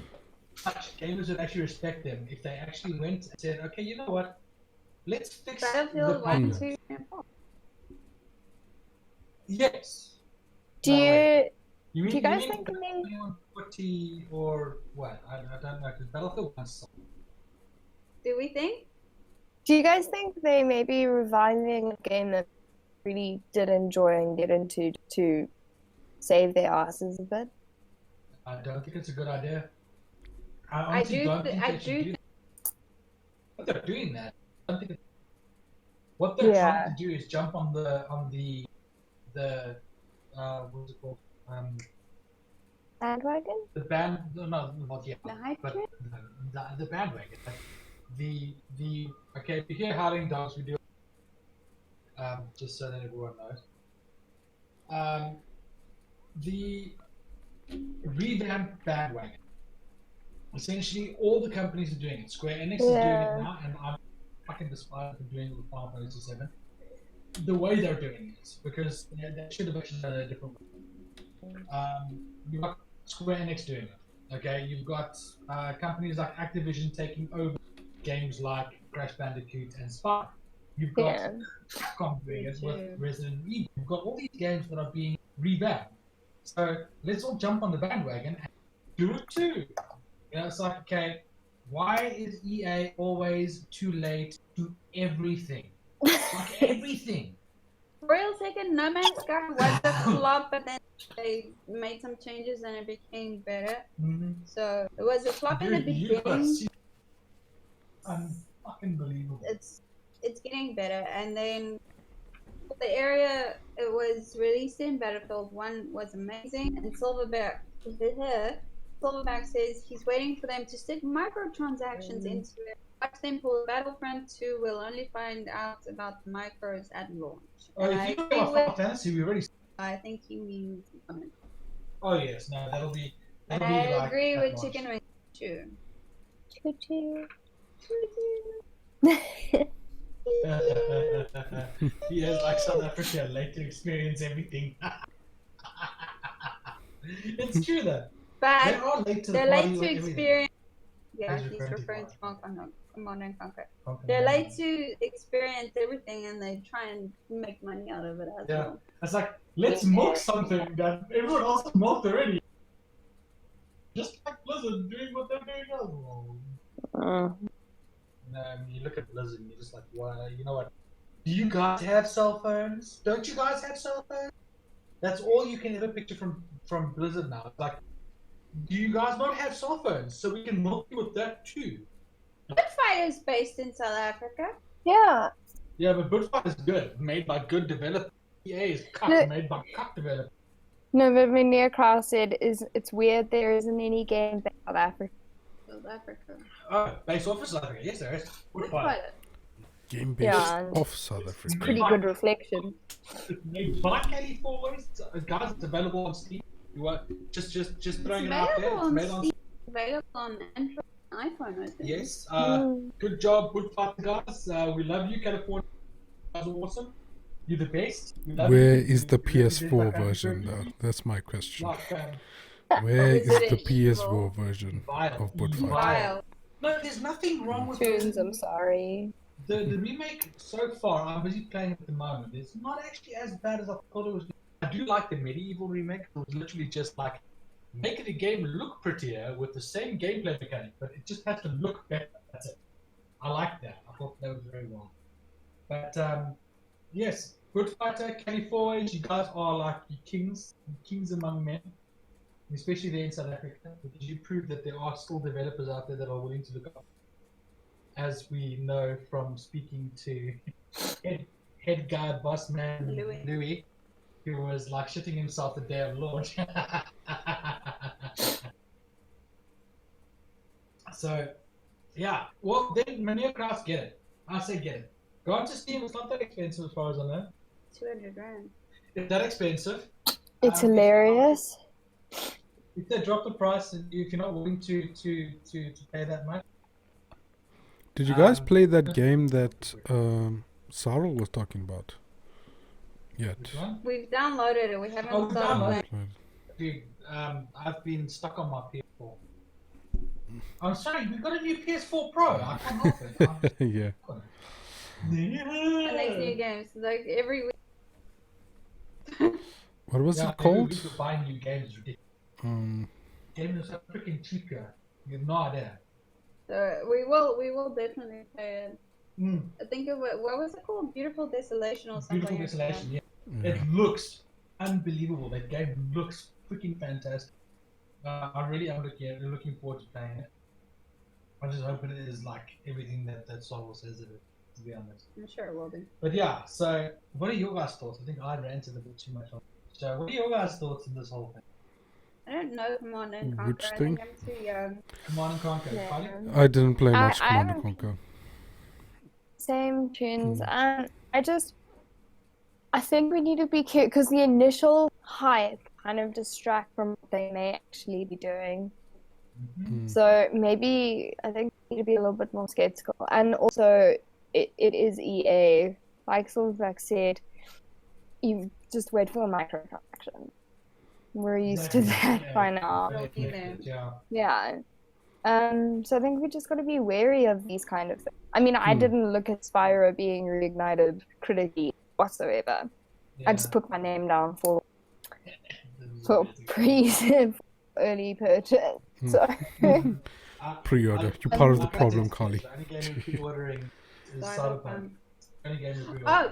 much gamers would actually respect them if they actually went and said, okay, you know what? Let's fix the Battlefield 1, content." 2, and 4. Yes. Do No, you wait. do you guys think they- 2140 or what? I don't know, because Battlefield 1's Do we think? do you guys think they may be reviving a game that really did enjoy and get into to save their asses a bit? I don't think it's a good idea. I I honestly do. don't think I they should do. do that. But they're doing that. I don't think what they're Yeah. trying to do is jump on the what's it called? Bandwagon? The band, no, not yet. The hype but train? the bandwagon. Like the okay. If you hear Howling Dogs, we do. Just so that everyone knows. The revamped bandwagon. Essentially, all the companies are doing it. Square Enix is doing Yeah. it now, and I'm fucking despise for doing it with Final Fantasy VII. The way they're doing it, because they should have actually done it a different way. You've got Square Enix doing it. Okay, you've got companies like Activision taking over games like Crash Bandicoot and Spyro. You've got Yeah. Capcom doing it with Resident Evil. You've got all these games that are being revamped. So let's all jump on the bandwagon and do it too. You know, it's like, okay, why is EA always too late to everything? Like everything. Royal Second No Man's Sky was a flop, but then they made some changes and it became better. Mm-hmm. So it was a flop in the Dude, you gotta beginning. see. Fucking believable. It's getting better, and then the area it was released in Battlefield 1 was amazing, and Silverback says he's waiting for them to stick microtransactions into it. Watch them pull Battlefront 2. We'll only find out about the micros at launch. Oh, And if I you agree go off with- Final Fantasy, we already. I think he means comment. Oh yes, no, that'll be. And That'll I be like agree at with launch. Chicken Wing too. Choo-choo. He has like South Africa late to experience everything. It's true though. They But are late to the they're party late with to everything. experience. Yeah, He's he's referring to referring to Command. Command and Conquer. Okay. They're late to experience everything, and they try and make money out of it as Yeah. well. It's like, let's milk something that everyone else has milked already. Just like Blizzard doing what they're doing as well. I mean, you look at Blizzard and you're just like, well, you know what? Do you guys have cell phones? Don't you guys have cell phones? That's all you can ever picture from Blizzard now. It's like, do you guys not have cell phones? So we can milk you with that too. Bitfighter is based in South Africa. Yeah. Yeah, but Bitfighter is good. Made by good developers. EA is cuck, No. made by cuck developers. No, but my near Cross said it's weird there isn't any game in South Africa. South Africa. Oh, based off of South Africa. Yes, there is. Bitfighter. Bitfighter. Game based Yeah. off South Africa. Pretty good reflection. It's made by Kelly Forways. Guys, it's available on Steam. You want just throwing it out there. It's made on Steam, available on Android and iPhone, I think. Yes. Mm. Good job, Bitfighter guys. We love you, California. You guys are awesome. You're the best. We love Where you. is the You represent PS4 our version country. though? That's my question. Like, Where Is is it the an PS4 evil? version vile. of Bitfighter? Vile. No, there's nothing wrong with Chewns, I'm sorry. the remake so far. I'm busy playing it at the moment. It's not actually as bad as I thought it was. I do like the medieval remake. It was literally just like making the game look prettier with the same gameplay mechanic, but it just has to look better. That's it. I like that. I thought that was very well. But yes, Bitfighter, California, you guys are like kings among men, especially there in South Africa, because you prove that there are still developers out there that are willing to look up. As we know from speaking to head guy, boss man Louis, who was like shitting himself the day of launch. So, yeah. Well, then Mania Crafts get it. I say get it. Go on to Steam. It's not that expensive as far as I know. 200 grand. It's that expensive. It's hilarious. If they drop the price, and if you're not willing to pay that much. Did you guys play that game that Sarl was talking about? Yet. Which one? We've downloaded it. We haven't Oh, we started downloaded playing. Dude, I've been stuck on my PS4. I'm sorry, we got a new PS4 Pro. I can't help it. Yeah. And these new games. Like every week. What was Yeah, it called? We could buy new games is ridiculous. Games are so freaking cheap here. You have no idea. So we will definitely play it. Mm. I think of what was it called? Beautiful Desolation or something. Beautiful like Desolation, yeah. Yeah. It looks unbelievable. That game looks freaking fantastic. I really am looking forward to playing it. I just hope it is like everything that Star Wars says it is, to be honest. I'm sure it will be. But yeah, so what are your guys' thoughts? I think I ranted a bit too much on it. So what are your guys' thoughts on this whole thing? I don't know Command and Conquer. Which I thing? think I'm too young. Command and Conquer. Yeah. Carly? I didn't play I- much I Command and haven't- Conquer. Same tunes. Hmm. And I think we need to be careful because the initial hype kind of distract from what they may actually be doing. Mm-hmm. So maybe I think we need to be a little bit more skeptical. And also, it is EA. Like Silverback said, you just wait for a microtransaction. We're used to that by now. It'll be there. Yeah. Yeah. So I think we just got to be wary of these kind of things. I mean, I didn't look at Spyro being reignited critically whatsoever. Yeah. I just put my name down for early purchase. So Pre-order. You're part of the problem, Carly. The only game we're pre-ordering is Cyberpunk. Only game we're pre-ordering. Oh,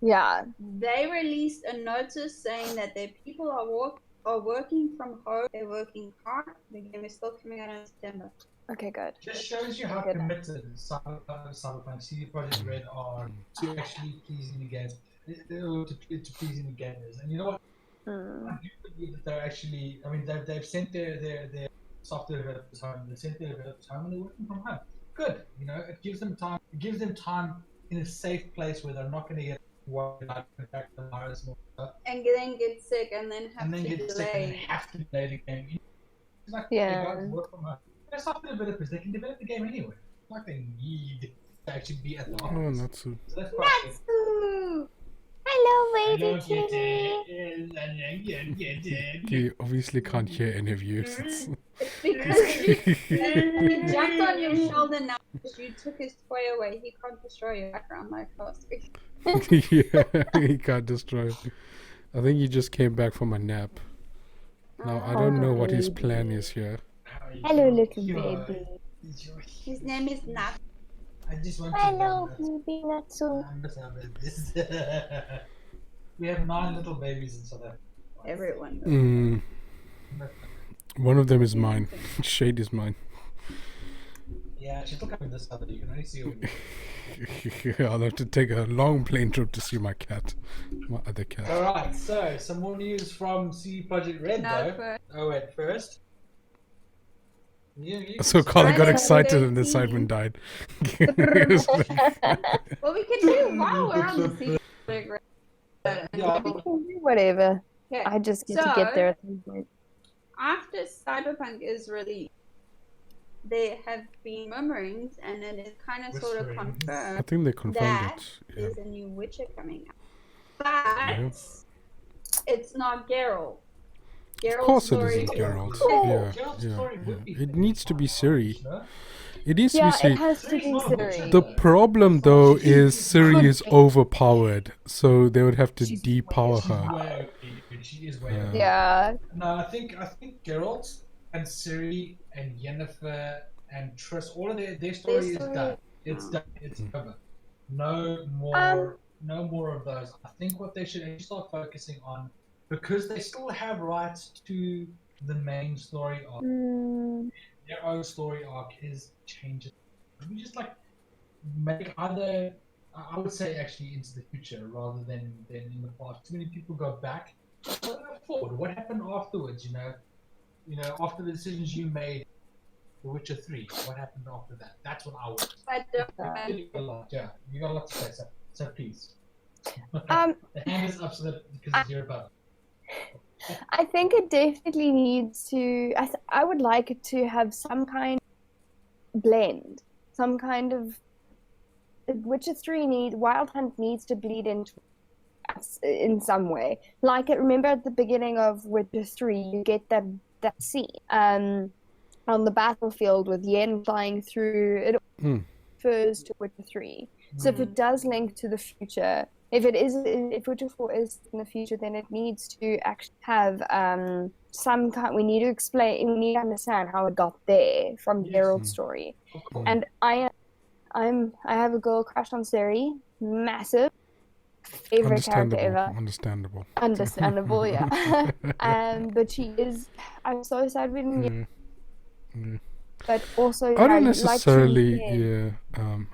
yeah, they released a notice saying that their people are working from home. They're working hard. The game is still coming out in September. okay, good. Just shows you how committed Cyberpunk CD Projekt Red are to actually pleasing the games, to pleasing the gamers. And you know what? I do believe that they're actually. I mean, they've sent their software developers home. They sent their developers home, and they're working from home. Good. You know, it gives them time. It gives them time in a safe place where they're not going to get worried about contract the virus and all that. And then get sick and then have to get sick and then delay. have to delay the game. It's like, Yeah. They guys work from home. They're software developers. They can develop the game anyway. It's like they need to actually be at the Oh, office. Natsu. So that's quite good. Natsu! Hello, Hello, baby kitty. You obviously can't hear any of you. It's- Because he jumped on your shoulder now because you took his toy away. He can't destroy your background like last week. Yeah, he can't destroy it. I think he just came back from a nap. Now, I don't know what his plan is here. Hello, little You're- baby. you're- His name is Nat. I just want Hello, to baby Natsu. this. We have 9 little babies in South Africa. Everyone. One of them is mine. Shade is mine. Yeah, she's still coming this summer. You can only see her. I'll have to take a long plane trip to see my cat. My other cat. Alright, so some more news from CD Projekt Red No, though. first. Oh wait, first. So Carly got Friday excited and the 13th. Sidewind died. Well, we can do while we're on the secret. Yeah. We can do whatever. Okay. I just get to get So- there at some point. After Cyberpunk is released, there have been murmurings, and it is kind of sort of Whisperings. I confirmed think they confirmed that it. there's a new Witcher coming out. But it's not Geralt. Geralt's Of course it story isn't Geralt. Oh, Yeah, Geralt's yeah, story would yeah. be It needs to be Siri. no? It needs to Yeah, be it Siri. has to be Siri. The problem though is Siri is overpowered, so they would have to depower She's her. way OP, dude. She is way Yeah. OP. Yeah. No, I think Geralt and Ciri and Yennefer and Triss, all of their story is story- done. It's done. It's over. No more. No more of those. I think what they should actually start focusing on, because they still have rights to the main story arc. Their own story arc is changing. We just like make other. I would say actually into the future rather than in the past. Too many people go back. Forward. What happened afterwards? You know, after the decisions you made, The Witcher 3. What happened after that? That's what I want. I don't You got a lot, yeah, you got a lot to say. So please. The Um, hand is up so that because it's your above. I think it definitely needs to. I would like it to have some kind of blend, some kind of. Witcher 3 Wild Hunt needs to bleed into us in some way. Like remember at the beginning of Witcher 3, you get that scene on the battlefield with Yen flying through. It refers to Witcher 3. So if it does link to the future, if Witcher 4 is in the future, then it needs to actually have some kind. We need to explain. We need to understand how it got there from Geralt's story. And I have a girl crush on Ciri, massive favorite character ever. Understandable, yeah. But she is. I'm so sad we didn't get. But also, I don't like necessarily Yen.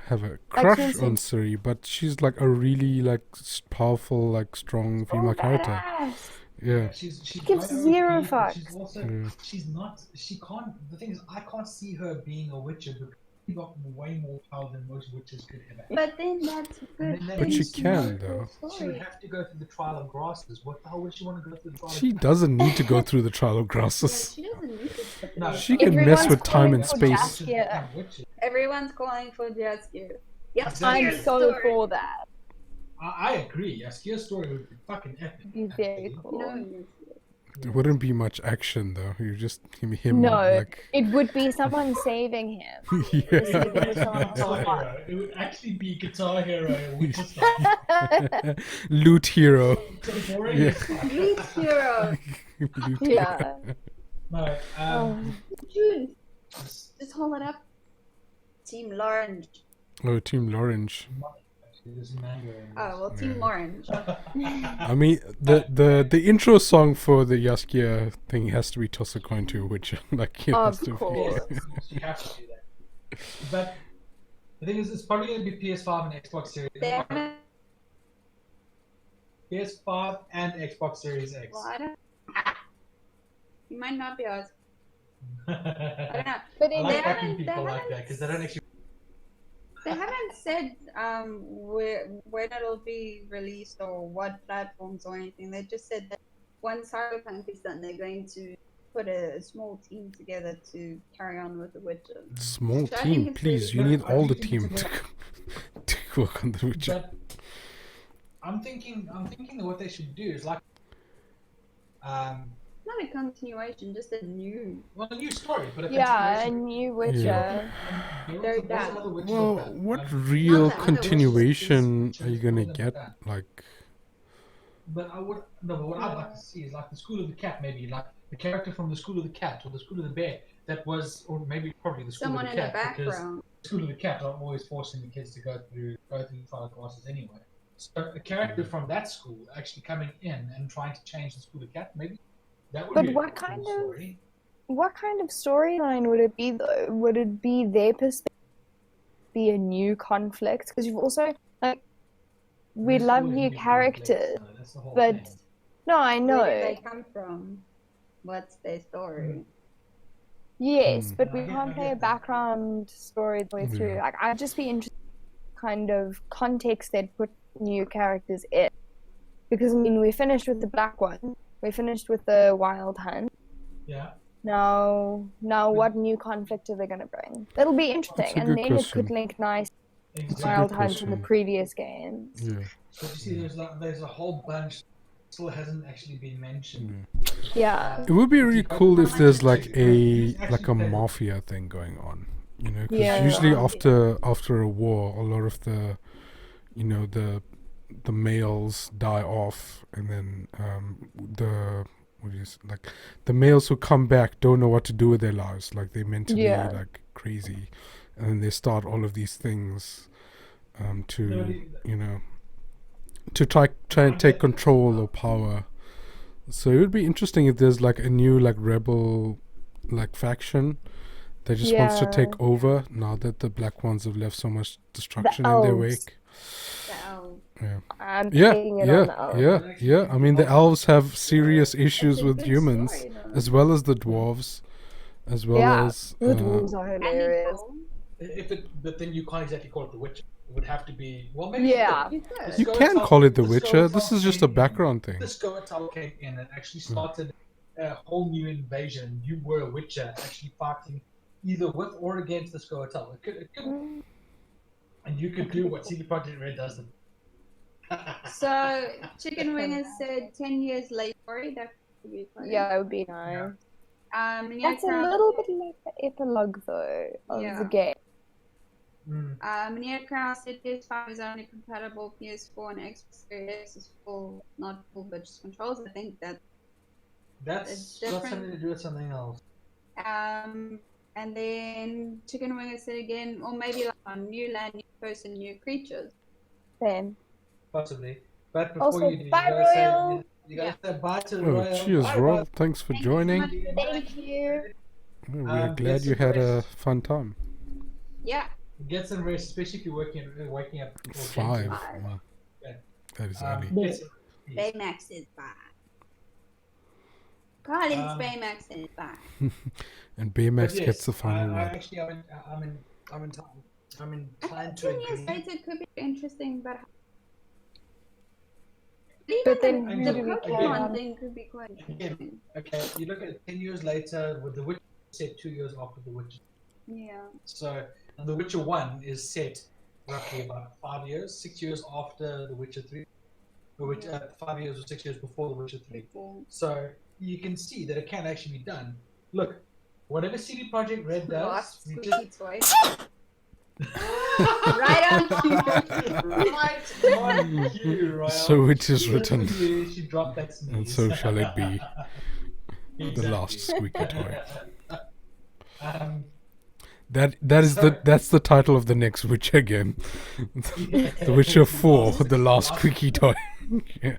have a crush Yen on Siri, but she's like a really powerful, strong female character. Badass. Yeah. She gives zero fucks. She's also she's not. She can't. The thing is, I can't see her being a Witcher because she got way more power than most witches could ever have. But then that's good. And then But she needs to can, know- though. She would have to go through the trial of grasses. What the hell would she want to go through the trial? She doesn't need to go through the trial of grasses. She doesn't need to. No, She can Everyone's mess with time and calling for space. Yeah. Everyone's calling for Jaskia. Yep, Exactly. I'm so for that. I agree. Askia's story would be fucking epic. It'd be very cool. No, There wouldn't be much action though. You just him No, like it would be someone saving him. yeah. Sleeping with someone else. Guitar Hero. It would actually be Guitar Hero, which is like Loot hero. so boring. Yeah. It's fun. Lead hero. Loot Yeah. No, Chewns. Just hold it up. Team Orange. Oh, Team Orange. there's mango in Oh, well, Team Yeah. Orange. I mean, the intro song for the Yaskia thing has to be Toss a Coin to Witcher. Like, it has Of to course. be. Yes, you have to do that. But the thing is, it's probably going to be PS5 and Xbox Series. Damn it. PS5 and Xbox Series X. Well, I don't. You might not be asked. I I don't know. But like in they backing haven't- people they like that because they don't actually. They haven't said when it'll be released or what platforms or anything. They just said that once Cyberpunk is done, they're going to put a small team together to carry on with The Witcher. Small So I think team, it's please. really You good. need all I the think team it's to, a to work on the Witcher. But I'm thinking that what they should do is like, Not a continuation, just a new. well, a new story, but a Yeah, a continuation. new Witcher. Yeah. Very bad. Well, what real Not the other continuation Witches, are you gonna Witches, get? that. Like, But what I'd like to see is like the School of the Cat, maybe like the character from the School of the Cat or the School of the Bear that was, or maybe probably the School Someone of in the the Cat because background. the School of the Cat are always forcing the kids to go through trial classes anyway. So a character from that school actually coming in and trying to change the School of the Cat, maybe that would But be a what cool kind of- story. What kind of storyline would it be though? Would it be their perspective? Be a new conflict? Because you've also like we There's love always new conflicts, characters. though, that's the whole but- thing. No, I know. Where did they come from? What's their story? Yes, Mm. but we I get- can't I play get a that. background story the way through. Yeah. Like, I'd just be interested in kind of context they'd put new characters in. Because, I mean, we finished with the black one. We finished with the wild hunt. Yeah. Now what new conflict are they going to bring? That'll be interesting. That's a And good then it could question. link nice Exactly. wild good hunt in the question. previous games. yeah. But you see, there's a whole bunch still hasn't actually been mentioned. Yeah. It would be really cool if there's like It's a actually mafia thing going on, you know, because Yeah. usually after a war, a lot of the, you know, the males die off, and then the males who come back don't know what to do with their lives, like they're mentally Yeah. like crazy, and then they start all of these things, to you know, to try and take control or power. So it would be interesting if there's like a new like rebel like faction that just wants to Yeah. take over now that the black ones have left so much destruction in their elves. wake. So, Yeah. I'm Yeah, taking it on the elves. yeah. I mean, the elves have serious issues it's a with good humans, story, though. as well as the dwarves, as well Yeah. as The dwarves are And hilarious. But then you can't exactly call it The Witcher. It would have to be maybe Yeah. You could. you can call it The Witcher. This is just a background thing. The Scoia'tael came in and actually started a whole new invasion. You were a Witcher, actually fighting either with or against the Scoia'tael. It could, and you could do what CD Projekt Red does. So, Chicken Wing has said 10 years later. That could be funny. Yeah, it would be nice. That's a Crown- little bit like the epilogue, though, of Yeah. the game. Near Crown said PS5 is only compatible PS4 and Xbox Series X is full, not full, but just controls. I think that. That's It's got different. something to do with something else. And then Chicken Wing has said again, or maybe like on new land, new person, new creatures. Same. Possibly. But before Also, you do, bye, you gotta Royal. say, you gotta say bye to Oh, Royal. cheers, Bye, Royal. Thanks for Thank you so joining. much. Thank you. We're glad get you some had a rest. fun time. Yeah. Get some rest, especially if you're waking up. or 5. Five. Wow. Okay. That is Um, early. get some rest. Baymax is back. Carly's Um, Baymax is back. And But Baymax yes, gets the final I word. actually, I'm inclined to 10 years agree. later could be interesting, but. But Even then the who do we Pokemon care about? thing could be quite interesting. Okay, you look at it 10 years later, with The Witcher set 2 years after The Witcher. Yeah. So, The Witcher 1 is set roughly about 5 years, 6 years after The Witcher 3. 5 years or 6 years before The Witcher 3. Before. So, you can see that it can actually be done. Look, whatever CD Projekt Red does, Lost we squeaky just toy. Right on cue. right on cue, Royal. So it is written, She dropped that sneeze. and so shall it be. The Exactly. last squeaky toy. Um, That's the title of the next Witcher game. The Witcher 4, the last squeaky toy. Yeah.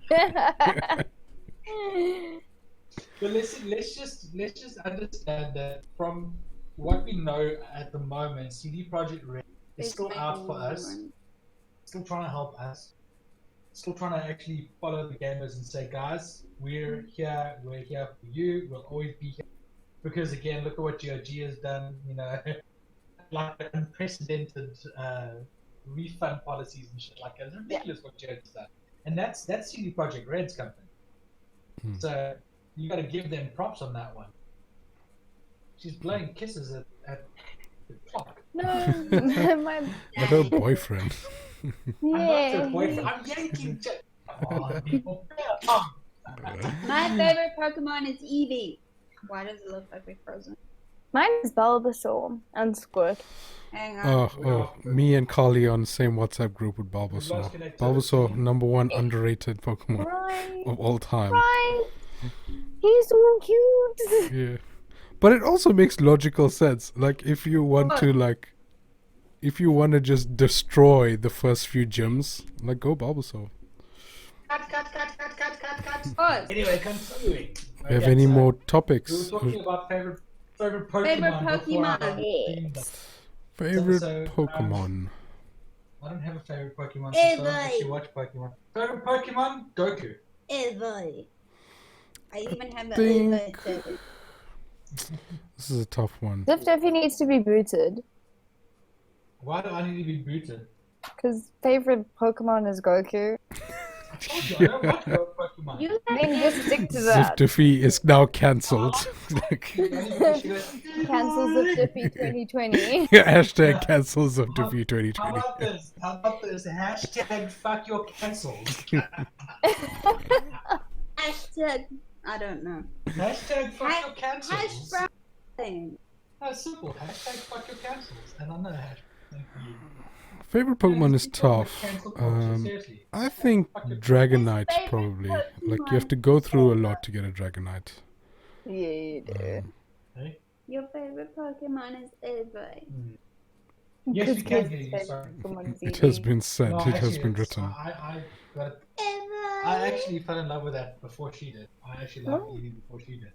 But let's just understand that from what we know at the moment, CD Projekt Red is still out for us, still trying to help us, still trying to actually follow the gamers and say, guys, we're here for you, we'll always be here. Because again, look at what GOG has done, you know, like unprecedented refund policies and shit like that. It's ridiculous what GOG has done. And that's CD Projekt Red's company. So you got to give them props on that one. She's blowing kisses at the clock. No, my At her boyfriend. I'm not yeah. her boyfriend. I'm yanking. Come on, people. My favorite Pokemon is Eevee. Why does it look like we're frozen? Mine is Bulbasaur and Squirt. Hang on. Me and Carly on the same WhatsApp group with Bulbasaur. Bulbasaur, #1 underrated Pokemon Right, of all time. right. He's so cute. Yeah. But it also makes logical sense. Like, if you want to just destroy the first few gyms, like, go Bulbasaur. Pause. Anyway, continuing. Do you have any more We topics? were talking about favorite Pokemon. Favorite before I Pokemon. themed up. Favorite So, Pokemon? I don't have a favorite Pokemon. So I don't actually watch Pokemon. Favorite Pokemon? Goku. Eevee. I even have the Think- Eevee too. This is a tough one. Ziff Diffie needs to be booted Why do I need to be booted? because favorite Pokemon is Goku. I told you, I don't watch Pokemon. You Then just stick to Ziff that. Diffie is now cancelled. Like, Cancel Ziff Diffie 2020. hashtag cancel Ziff Diffie How 2020. about this? How about this? Hashtag fuck your cancels. Hashtag, I don't know. Hashtag fuck your cancels. Hash brown thing. That's simple. Hashtag fuck your cancels. And I know hashtag for you. Favorite Pokemon is People with tough. cancel culture, seriously. I think Dragonite probably. Like, you have to go through a lot to get a Dragonite. Yeah, you do. Hey? Your favorite Pokemon is Eevee. Yes, we Because can kids hear you. say Sorry. Pokemon's It easy. has been said. No, It has actually, been it's- written. I actually fell in love with that before she did. I actually loved Eevee before she did.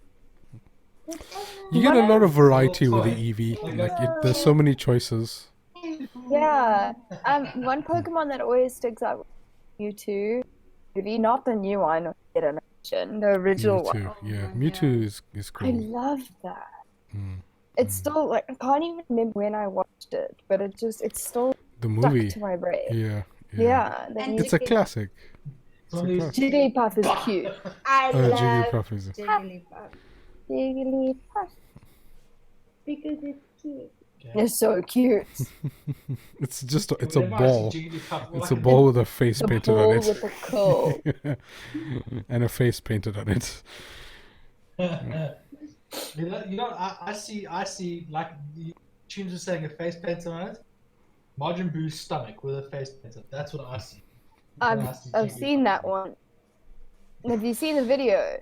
You get a lot of variety with the Toy. Eevee. Like, there's so many choices. Yeah. One Pokemon that always sticks out with Mewtwo. Maybe not the new one, Generation, the original one. Mewtwo, yeah. Mewtwo is I cool. love that. Mm. It's still like I can't even remember when I watched it, but it's still The stuck movie. to my brain. Yeah. Yeah, the And new It's a classic. It's one of these- Jigglypuff is cute. I Oh, love Jigglypuff is. Jigglypuff Jigglypuff because it's cute. Okay. is so cute. It's just a Whenever I see ball. Jigglypuff, all It's I a can ball with a face The painted ball on it. with the curl. And a face painted on it. you know, I see, like Chewns was saying, a face painted on it. Majin Buu's stomach with a face painted. That's what I see. I've seen that one. Have you seen the video?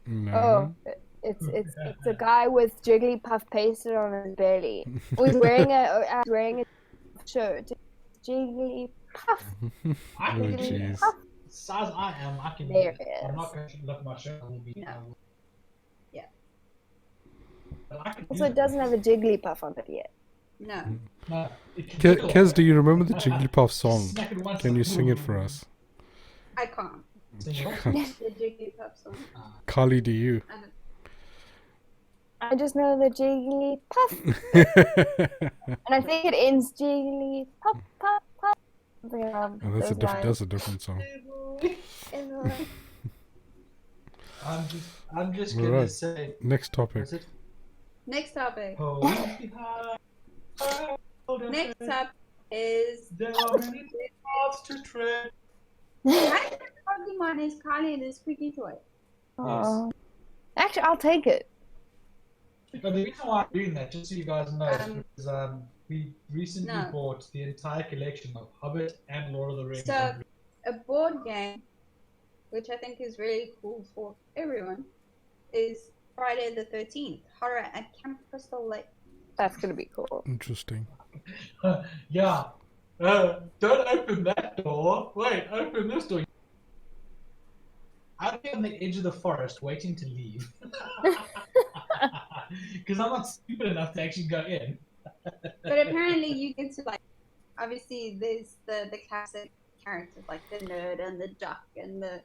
No. Oh, it's a guy with Jigglypuff pasted on his belly. He's wearing a shirt. Jigglypuff. I Oh, can jeez. size I am, I can. There it I'm is. not going to look at my shirt. I will be. No. I will- Yeah. But I can Also, it doesn't have a Jigglypuff on it yet. No. No, it can jiggle. Kez, do you remember the Jigglypuff song? Smack it once Can and you sing it for us? I can't. Sing it. The Jigglypuff song. Carly, do you? I don't. I just know the Jigglypuff, and I think it ends Jigglypuff, puff, puff. Something around Oh, those lines. that's a different song. I'm just gonna Alright. say. Next topic. What's it? Next topic. Hold me high, hold on Next tight. up is There are many paths to tread. my favorite Pokemon is Carly the squeaky toy. Oh. Actually, I'll take it. But the reason why I'm doing that, just so you guys know, is we recently No. bought the entire collection of Hobbit and Lord of the Rings. So, a board game, which I think is really cool for everyone, is Friday the 13th, Horror at Camp Crystal Lake. That's gonna be cool. Interesting. Yeah. Don't open that door. Wait, open this door. I'll be on the edge of the forest waiting to leave. Because I'm not stupid enough to actually go in. But apparently you get to, like, obviously there's the classic characters like the nerd and the jock and the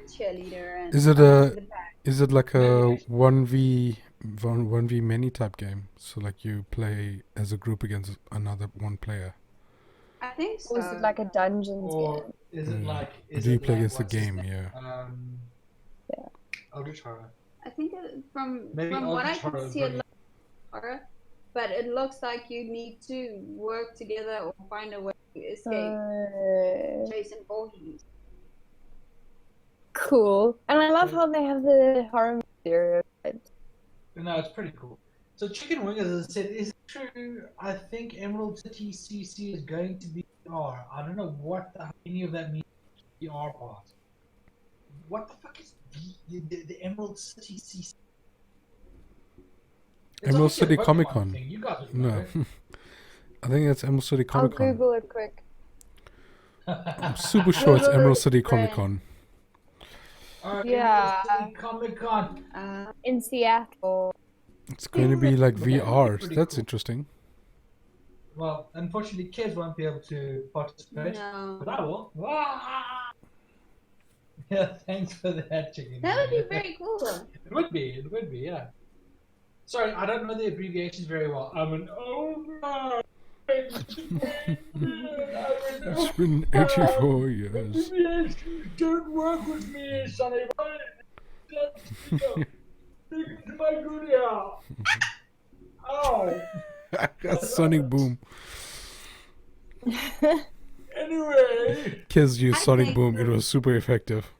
cheerleader and Is it the bag. is it like a 1v many type game? So like you play as a group against another one player. I think so. Or is it like a Dungeons Or game? is it like... Or do you play against the game, yeah? Eldritch Horror. I think from Maybe what I Eldritch Horror can is see, it really- looks like horror, but it looks like you need to work together or find a way to escape Jason Voorhees. Cool. And I love how they have the horror stereotypes. No, it's pretty cool. So Chicken Wing, as I said, is it true? I think Emerald City CC is going to be VR. I don't know what any of that means. VR part. What the fuck is the Emerald City CC? It's Emerald obviously a City Pokemon Comic-Con. thing. You guys would No. know. I think that's Emerald City I'll Comic Con. Google it quick. I'm super sure it's Emerald City Comic Con. Yeah. Comic Con. In Seattle. It's going to be like Okay, VR. pretty That's cool. interesting. Well, unfortunately, kids won't be able to participate, No. but I will. Yeah, thanks for that, Chicken. That would be very cool though. It would be, yeah. Sorry, I don't know the abbreviations very well. I'm an It's been 84 years. Don't work with me, Sonny. My good out. Oh. Sonic Boom. Anyway. Kids use I Sonic think- Boom. It was super effective.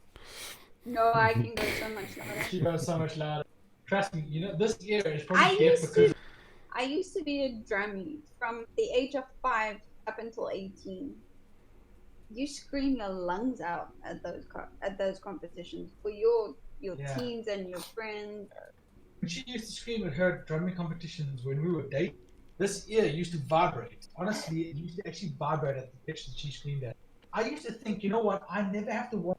No, I can go so much louder. She goes so much louder. Trust me, you know, this ear is I probably deaf used because... to I used to be a drummie from the age of 5 up until 18. You scream your lungs out at those competitions for your Yeah. teams and your friends. She used to scream at her drumming competitions when we were dating. This ear used to vibrate. Honestly, it used to actually vibrate at the pitch that she screamed at. I used to think, you know what, I never have to watch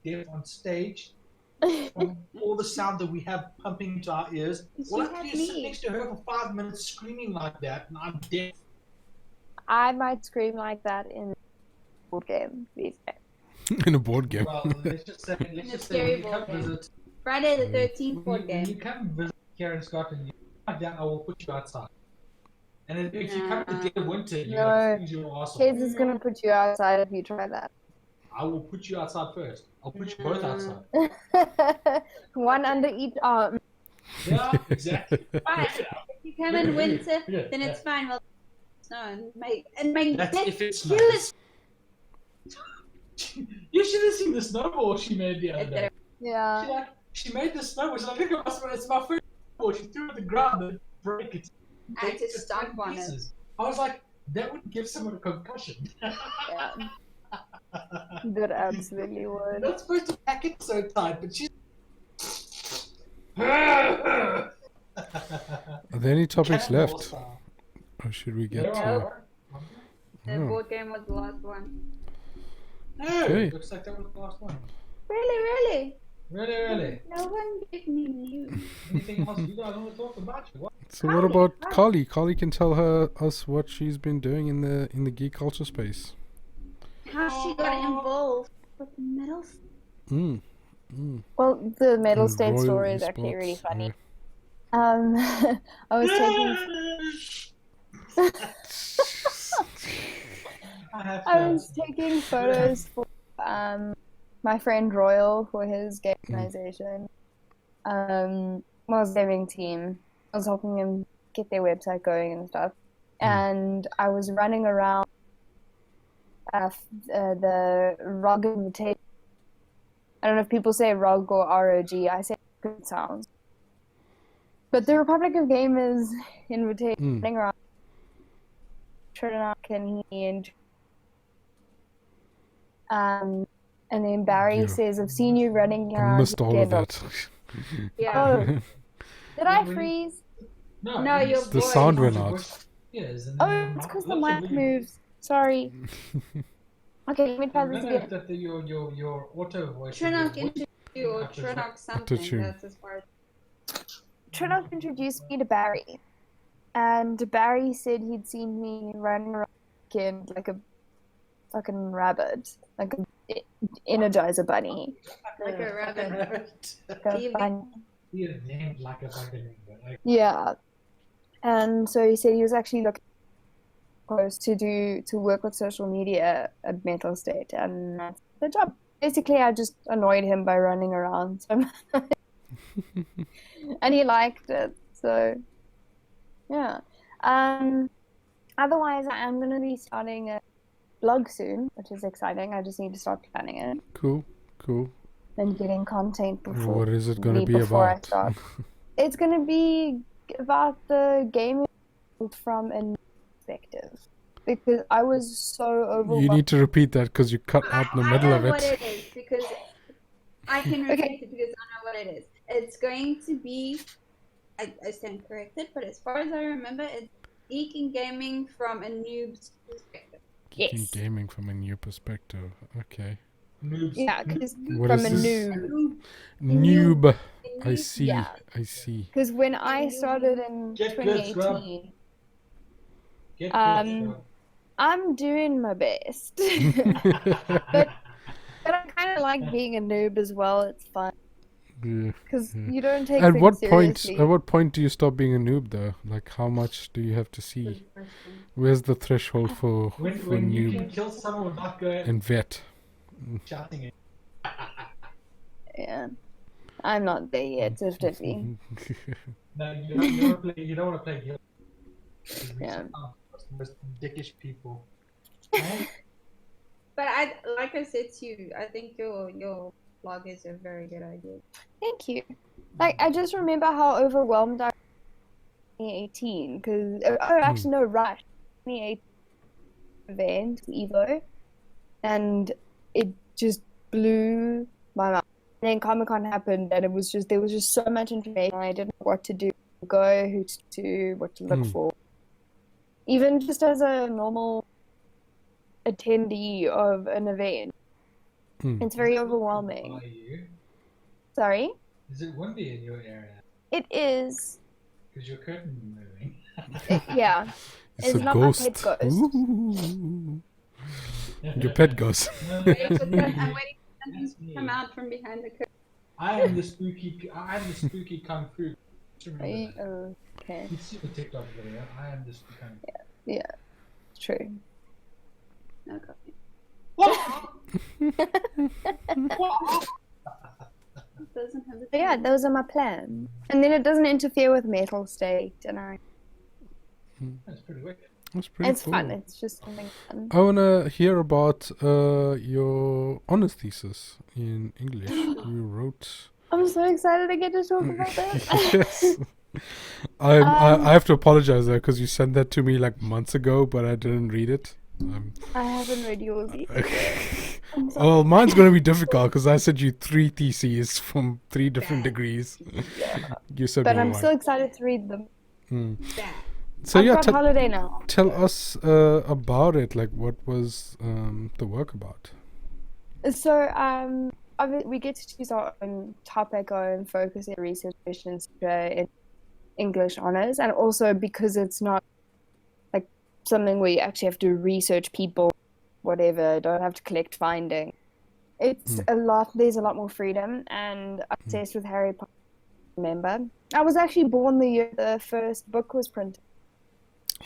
deaf on stage from all the sound that we have pumping into our ears. All I have to do is sit next to her for 5 minutes screaming like that, and I'm deaf. I might scream like that in a board game these days. In a board game. Well, let's just say, a when scary you board come game. visit, Friday the 13th when board you game. come visit here in Scotland, you come down, I will put you outside. And if you come to dead of winter, you No. have to freeze your ass off. Kids is gonna put you outside if you try that. I will put you outside first. I'll put you both outside. One under each arm. Yeah, exactly. Fine. If you come in winter, Yeah, then it's fine. Well, snow and make That's if it kill snows. You should have seen the snowball she made the other day. Yeah. She made the snowball. She's like, look at my, it's my first snowball. She threw it at the ground and broke it. I had to Break it stomp in on it. pieces. I was like, that would give someone a concussion. Yeah. That absolutely would. Not supposed to pack it so tight, but she's. Are there any topics Cannonball left? style. Or should we get There to... are. The Oh. board game was the last one. No, Okay. looks like that was the last one. Really? Really? No one gave me news. Anything else you guys want to talk about? What? So what about Carly? Carly can tell us what she's been doing in the geek culture space. How she got involved with metal. Well, the Mettlestate Royal story is actually esports, really funny. yeah. I was taking photos for my friend Royal for his game organization. Was gaming team. I was helping him get their website going and stuff. And I was running around the ROG invitation I don't know if people say ROG or ROG. I say it sounds. But the Republic of Gamers invitation running around Trinidad and and then Barry says, I've seen you running around. I missed all of that. Yeah. Oh, did I freeze? No, your The voice. sound went out. Yes, and Oh, then it's because the lots of mic video- moves. Sorry. Okay, let me try this No, again. that your auto voice. Trinok into you or Trinok something. Auto-tune. That's as far as Trinok introduced me to Barry, and Barry said he'd seen me running around again like a fucking rabbit, like a Energizer bunny. like a rabbit. Like a bunny. You're named like a fucking like, Yeah, and so he said he was actually looking close to work with social media at Mettlestate, and that's the job. Basically, I just annoyed him by running around, so and he liked it. So yeah. Otherwise, I am gonna be starting a blog soon, which is exciting. I just need to start planning it Cool. and getting content before. What is it going to be before I about? start. It's going to be about the gaming from a new perspective, because I was so overwhelmed. You need to repeat that because you cut out in the middle I of know what it. it is because I can repeat it because I know what it is. It's going to be, I stand corrected, but as far as I remember, it's geek and gaming from a noob's perspective. Geeking Yes. gaming from a new perspective. Okay. noobs. Yeah, because What from is a this? noob. Noob. I Noob, see. Yeah. I see. Because when I started in Get good, scrub. 2018, Get Um, I'm doing my best. but I kind of like being a noob as well. It's fun Yeah. because you don't take At things what point? seriously. At what point do you stop being a noob, though? Like, how much do you have to see? Where's the threshold for when you can noob kill someone without going and vet? shouting it. Yeah, I'm not there yet, definitely. No, you don't want to play guild. Yeah. Most dickish people. But like I said to you, I think your blog is a very good idea. Thank you. Like, I just remember how overwhelmed I was in 2018 because actually no, Rush 2018 event Evo, and it just blew my mind. And then Comic-Con happened, and there was just so much information. I didn't know what to do, go, who to do, what to look for. Even just as a normal attendee of an event, it's very overwhelming. Are you? Sorry? Is it windy in your area? It is. Because your curtain moving. Yeah. It's a not ghost. my pet ghost. Ooh. Your pet ghost. No, I'm waiting that's for me. something That's to me. come out from behind the curtain. I am the spooky kung fu. Just remember that. Okay. You see the TikTok video. I am the spooky kung fu. Yeah. True. It doesn't have the But yeah, those are my plans. And then it doesn't interfere with Mettlestate, and That's pretty wicked. That's pretty it's cool. fun. It's just something fun. I want to hear about your honors thesis in English. You wrote. I'm so excited to get to talk about that. Yes. I have to apologize there because you sent that to me like months ago, but I didn't read it. I haven't read yours either. I'm sorry. Well, mine's going to be difficult because I sent you 3 theses from 3 different degrees. You said But me I'm one. so excited to read them. Yeah. So I've yeah, got holiday now. tell us about it. Like, what was the work about? So we get to choose our own topic, our own focus in research questions in English honors, and also because it's not like something where you actually have to research people, whatever, don't have to collect findings. It's there's a lot more freedom, and I'm obsessed with Harry Potter. Remember, I was actually born the year the first book was printed.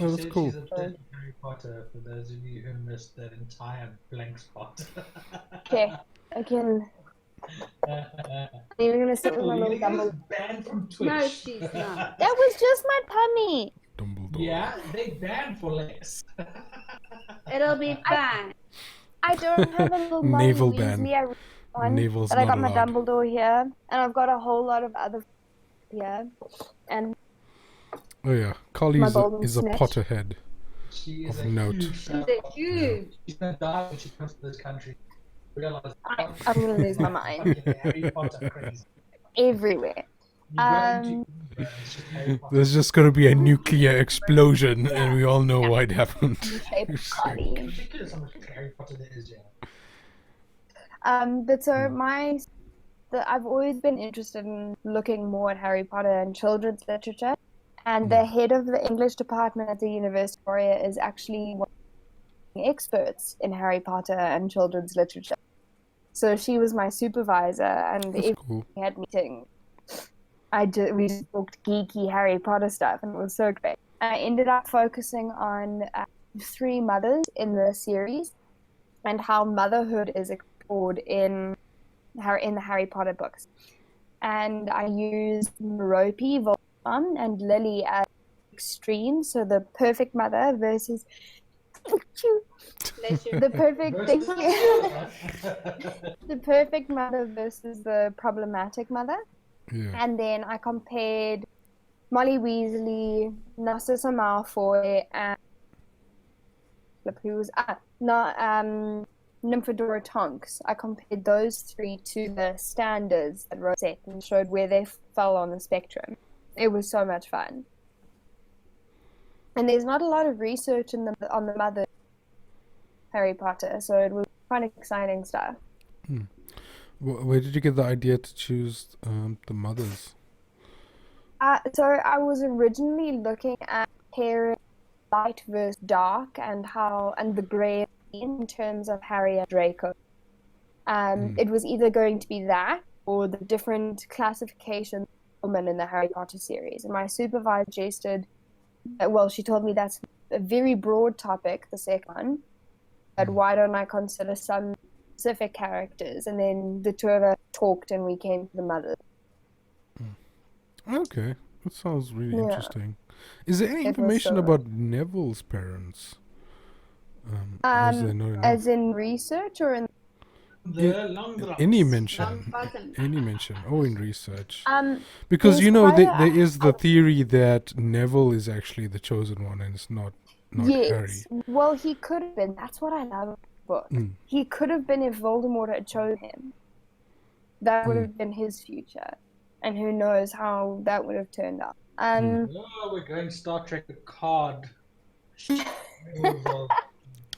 Oh, that's Said cool. She's obsessed with Harry Potter, for those of you who missed that entire blank spot. Okay, I can. I'm even gonna sit with my little Dumbledore. Banned from Twitch. No, she's not. That was just my tummy. Dumbledore. Yeah, they banned for Lex. It'll be fine. I don't have a little Naval Molly band. Weasley. I really want, Naval's but I not got my allowed. Dumbledore here, and I've got a whole lot of other here, and Oh yeah, Carly my is golden a snitch. Potterhead. She is Of a note. huge She's fan. a huge. She's gonna die when she comes to this country. Realize I'm gonna lose my mind Harry Potter crazy. everywhere. You're going to it's just Harry Potter. There's just gonna be a nuclear explosion, and we all know why it happened. Shape Carly. Ridiculous how much Harry Potter there is, yeah. But so I've always been interested in looking more at Harry Potter and children's literature, and the head of the English department at the University of Victoria is actually one of the experts in Harry Potter and children's literature. So she was my supervisor, and That's if cool. we had meetings, we just talked geeky Harry Potter stuff, and it was so great. I ended up focusing on 3 mothers in the series, and how motherhood is explored in the Harry Potter books. And I used Merope, Voldemort, and Lily as extreme, so the perfect mother versus the perfect mother versus the problematic mother. Yeah. And then I compared Molly Weasley, Narcissa Malfoy, and Nymphadora Tonks. I compared those 3 to the standards that were set and showed where they fell on the spectrum. It was so much fun. And there's not a lot of research on the mother Harry Potter, so it was quite exciting stuff. Where did you get the idea to choose the mothers? So I was originally looking at pairing light versus dark and the grey in terms of Harry and Draco. It was either going to be that or the different classifications of women in the Harry Potter series. And my supervisor suggested, she told me that's a very broad topic, the second one, but why don't I consider some specific characters? And then the 2 of us talked and we came to the mothers. Okay, that sounds really Yeah. interesting. Is there any It was information so- about Neville's parents? Or is there not enough? As in research or in The long drops. Any Long mention? bottom. Any mention? Oh, in research. Um Because there's you know quite there is the theory that Neville is actually the chosen one and it's not yes. Harry. Well, he could have been. That's what I love about the book. Mm. He could have been if Voldemort had chosen him. That would Mm. have been his future. And who knows how that would have turned out. Oh, we're going Star Trek the card.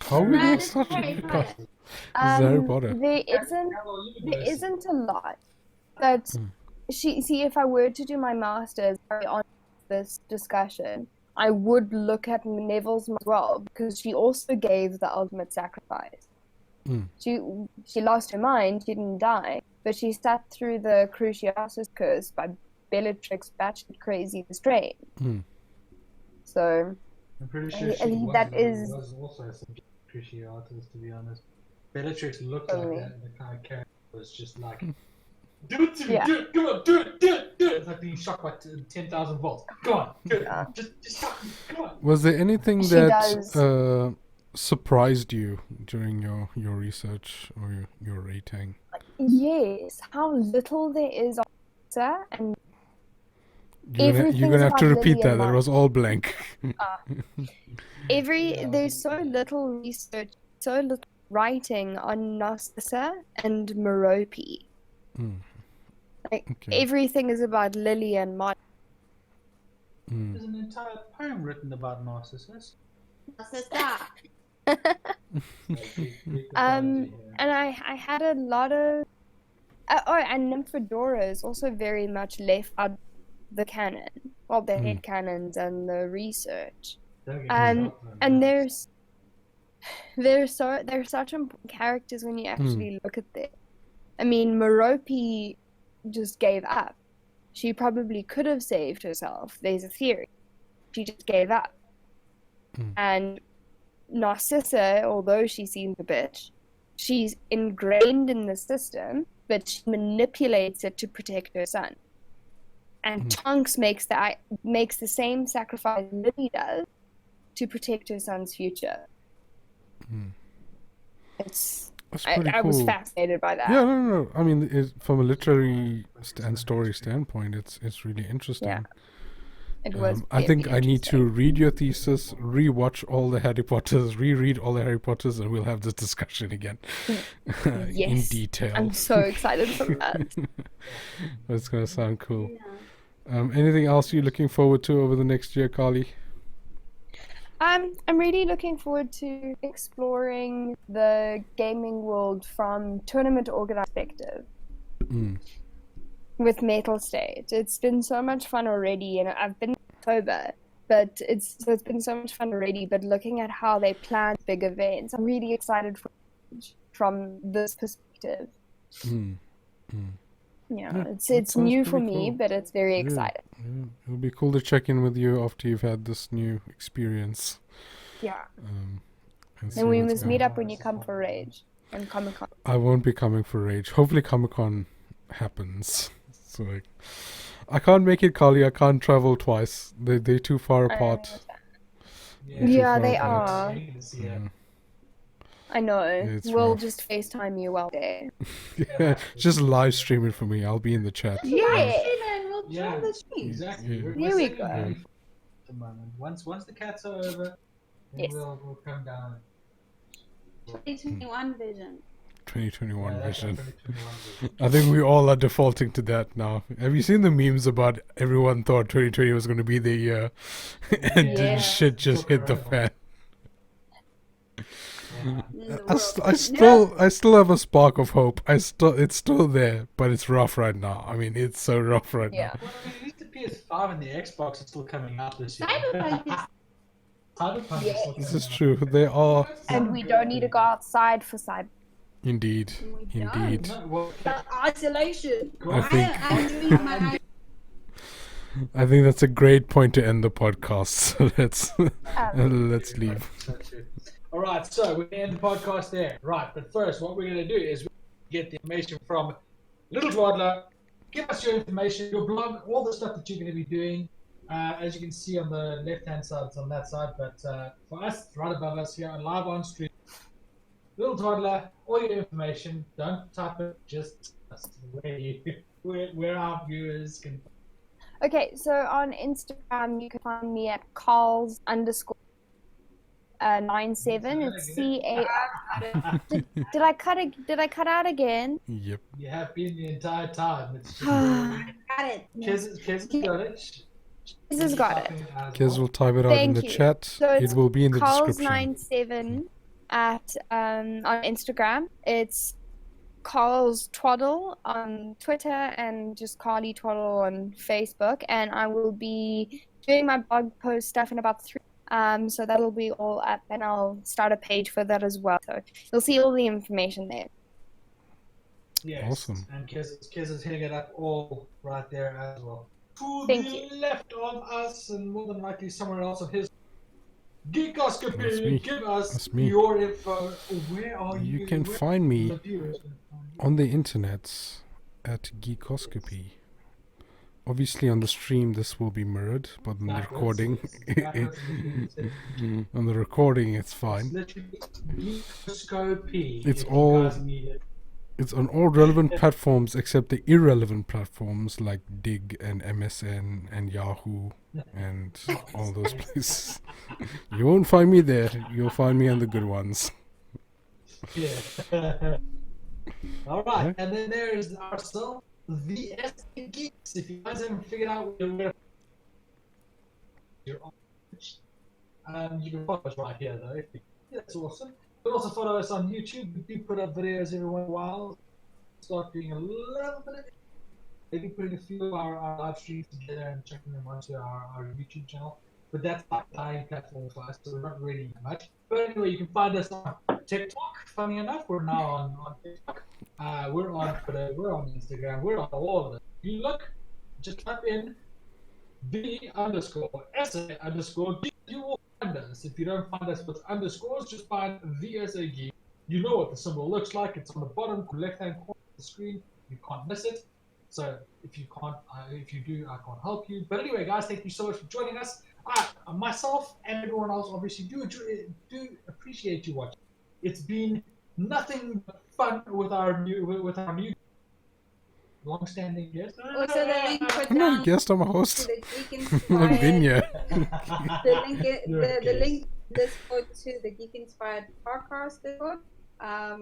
How are we Right, going it's such Harry a Potter. This is Harry Potter. There isn't a lot. But if I were to do my master's on this discussion, I would look at Neville's as well, because she also gave the ultimate sacrifice. Mm. She lost her mind, she didn't die, but she sat through the Cruciatus curse by Bellatrix batshit crazy Lestrange. Mm. So I'm pretty sure that was also some Cruciatus, to be honest. Bellatrix looked like Totally. that, the kind of character was just like, do it to me, Yeah. do it, come on, do it, do it, do it. It's like being shocked by 10,000 volts. Go on, do it, Yeah. just shock me, come on. Was there anything She that does. surprised you during your research or your rating? yes, how little there is on Sir, and You're gonna Everything's have to about repeat Lily that. and That Mark. was all blank. there's so little research, so little writing on Narcissa and Merope. Mm. Like Okay. everything is about Lily and Mark. Mm. There's an entire poem written about Narcissus. Sister. And I had a lot of and Nymphadora is also very much left out the canon, well, the head canons and the research. And there's such important characters when you actually look at them. I mean, Merope just gave up. She probably could have saved herself. There's a theory. She just gave up. And Narcissa, although she seems a bitch, she's ingrained in the system, but she manipulates it to protect her son. And Tonks makes the same sacrifice Lily does to protect her son's future. It's That's I, pretty I cool. was fascinated by that. Yeah, no. I mean, from a literary and story standpoint, it's really interesting. Yeah. It was. I think very I need to interesting. read your thesis, rewatch all the Harry Potters, reread all the Harry Potters, and we'll have this discussion again in Yes. detail. I'm so excited for that. That's gonna sound cool. Yeah. Anything else you're looking forward to over the next year, Carly? I'm really looking forward to exploring the gaming world from tournament organized perspective Mm. with Mettlestate. It's been so much fun already, and I've been in October, but it's been so much fun already. But looking at how they plan big events, I'm really excited from this perspective. Mm. Yeah, Yeah, it's that sounds new for pretty me, cool. but it's very Yeah. exciting. Yeah. It'll be cool to check in with you after you've had this new experience. Yeah, See and we what's must going meet on. up when you come for Rage and Comic-Con. I won't be coming for Rage. Hopefully Comic-Con happens. So like, I can't make it, Carly. I can't travel twice. They're too far apart. Yeah, too they far are. Yeah. I know. It's We'll rough. just FaceTime you while there. Yeah, just live stream it for me. I'll be in the chat. Yeah. And we'll Yeah, join the stream. exactly. Yeah. We're Here we second go. at the moment. Once the cats are over, then Yes. we'll come down. 2021 vision. 2021 Yeah, that's vision. 2021 vision. I think we all are defaulting to that now. Have you seen the memes about everyone thought 2020 was going to be the year, and Yeah. then shit just hit the fan? Yeah. in the I world. still have a spark of hope. It's still there, but it's rough right now. I mean, it's so rough right Yeah. Well, I mean, at least the PS5 and the Xbox are still coming out this year. Cyberpunk is Cyberpunk is still now. This coming is out. true. They are And we don't need to go outside for cyber. indeed, We don't. indeed. No, well, But isolation. I think- I'm doing my I think that's a great point to end the podcast. So let's leave. So true. All right, so we're going to end the podcast there. Right, but first, what we're going to do is get the information from Little Twaddler. Give us your information, your blog, all the stuff that you're going to be doing. As you can see on the left-hand side, it's on that side. But for us, it's right above us here, live on stream. Little Twaddler, all your information. Don't type it, just where our viewers can. Okay, so on Instagram you can find me at Carls_97. It's CAR. Did I cut out again? Yep. You have been the entire time. It's just got it. Kez got it. This has got it. Kez will type it out in Thank the you. chat. So It it's will be in the description. Carls97 at on Instagram. It's Carls Twaddle on Twitter and just Carly Twaddle on Facebook. And I will be doing my blog post stuff in about 3. So that'll be all up, and I'll start a page for that as well. So you'll see all the information there. Yes. Awesome. And Kez is hitting it up all right there as well. To Thank the you. left of us, and more than likely somewhere else of his Geekoscopy. That's me. Give us That's me. your info. Where are you? You can Where find me the viewers can find you? on the internet at Geekoscopy. Obviously on the stream this will be mirrored, but on the Backwards. recording Backwards in on the recording it's It's fine. literally Geekoscopy. It's if you all- guys need it. It's on all relevant platforms except the irrelevant platforms like Dig and MSN and Yahoo and all those places. You won't find me there. You'll find me on the good ones. Yeah. All right, Yeah. and then there's ourselves, the SA Geeks. If you guys haven't figured out where you're on, you can follow us right here, though. That's awesome. You can also follow us on YouTube. We do put up videos every once in a while. Start doing a little bit of it. Maybe putting a few of our live streams together and checking them onto our YouTube channel. But that's not a dying platform for us, so we're not really that much. But anyway, you can find us on TikTok. Funny enough, we're now on TikTok. We're on Twitter. We're on Instagram. We're on all of it. You look, just type in the_SA_Geek. You will find us. If you don't find us with underscores, just find the SA Geek. You know what the symbol looks like. It's on the bottom left-hand corner of the screen. You can't miss it. So if you can't, if you do, I can't help you. But anyway, guys, thank you so much for joining us. Myself and everyone else obviously do appreciate you watching. It's been nothing but fun with our new long-standing guest. Also, the link put I'm not a down guest, I'm a to host. the Geek I've been Inspired. here. The link, You're a the guest. link Discord to the Geek Inspired Podcast Discord,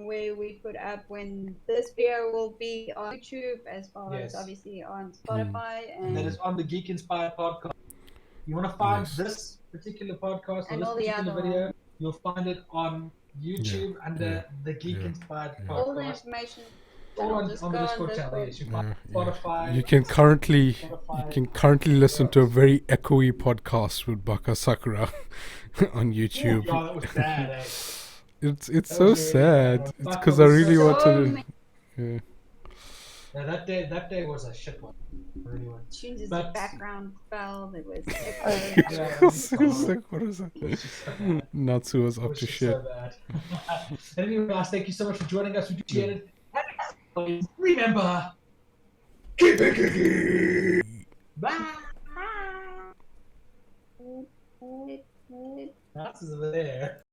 where we put up when this video will be on YouTube as well as Yes. obviously on Spotify And that and is on the Geek-Inspired Podcast. You want to find Yes. this particular podcast or And this all the particular other video, you'll find it on YouTube under yeah, the Geek-Inspired all the Podcast. information. Or on Just the go on Discord channel, Discord. yes. You Yeah, find yeah. Spotify. You can currently Spotify. listen to a very echoey podcast with Baka Sakura on YouTube. Oh, that was bad, eh? It's That so was really sad. bad. It's Baka because I was really so wanted to. Yeah. Yeah, that day was a shit one. It really was. Chewns' But- background fell. It was. Yeah, What is that? it was just so bad. Natsu was It up was to just shit. so bad. Anyway, guys, thank you so much for joining us. We appreciate it. And as always, remember, keep it geeky. Bye. That's over there.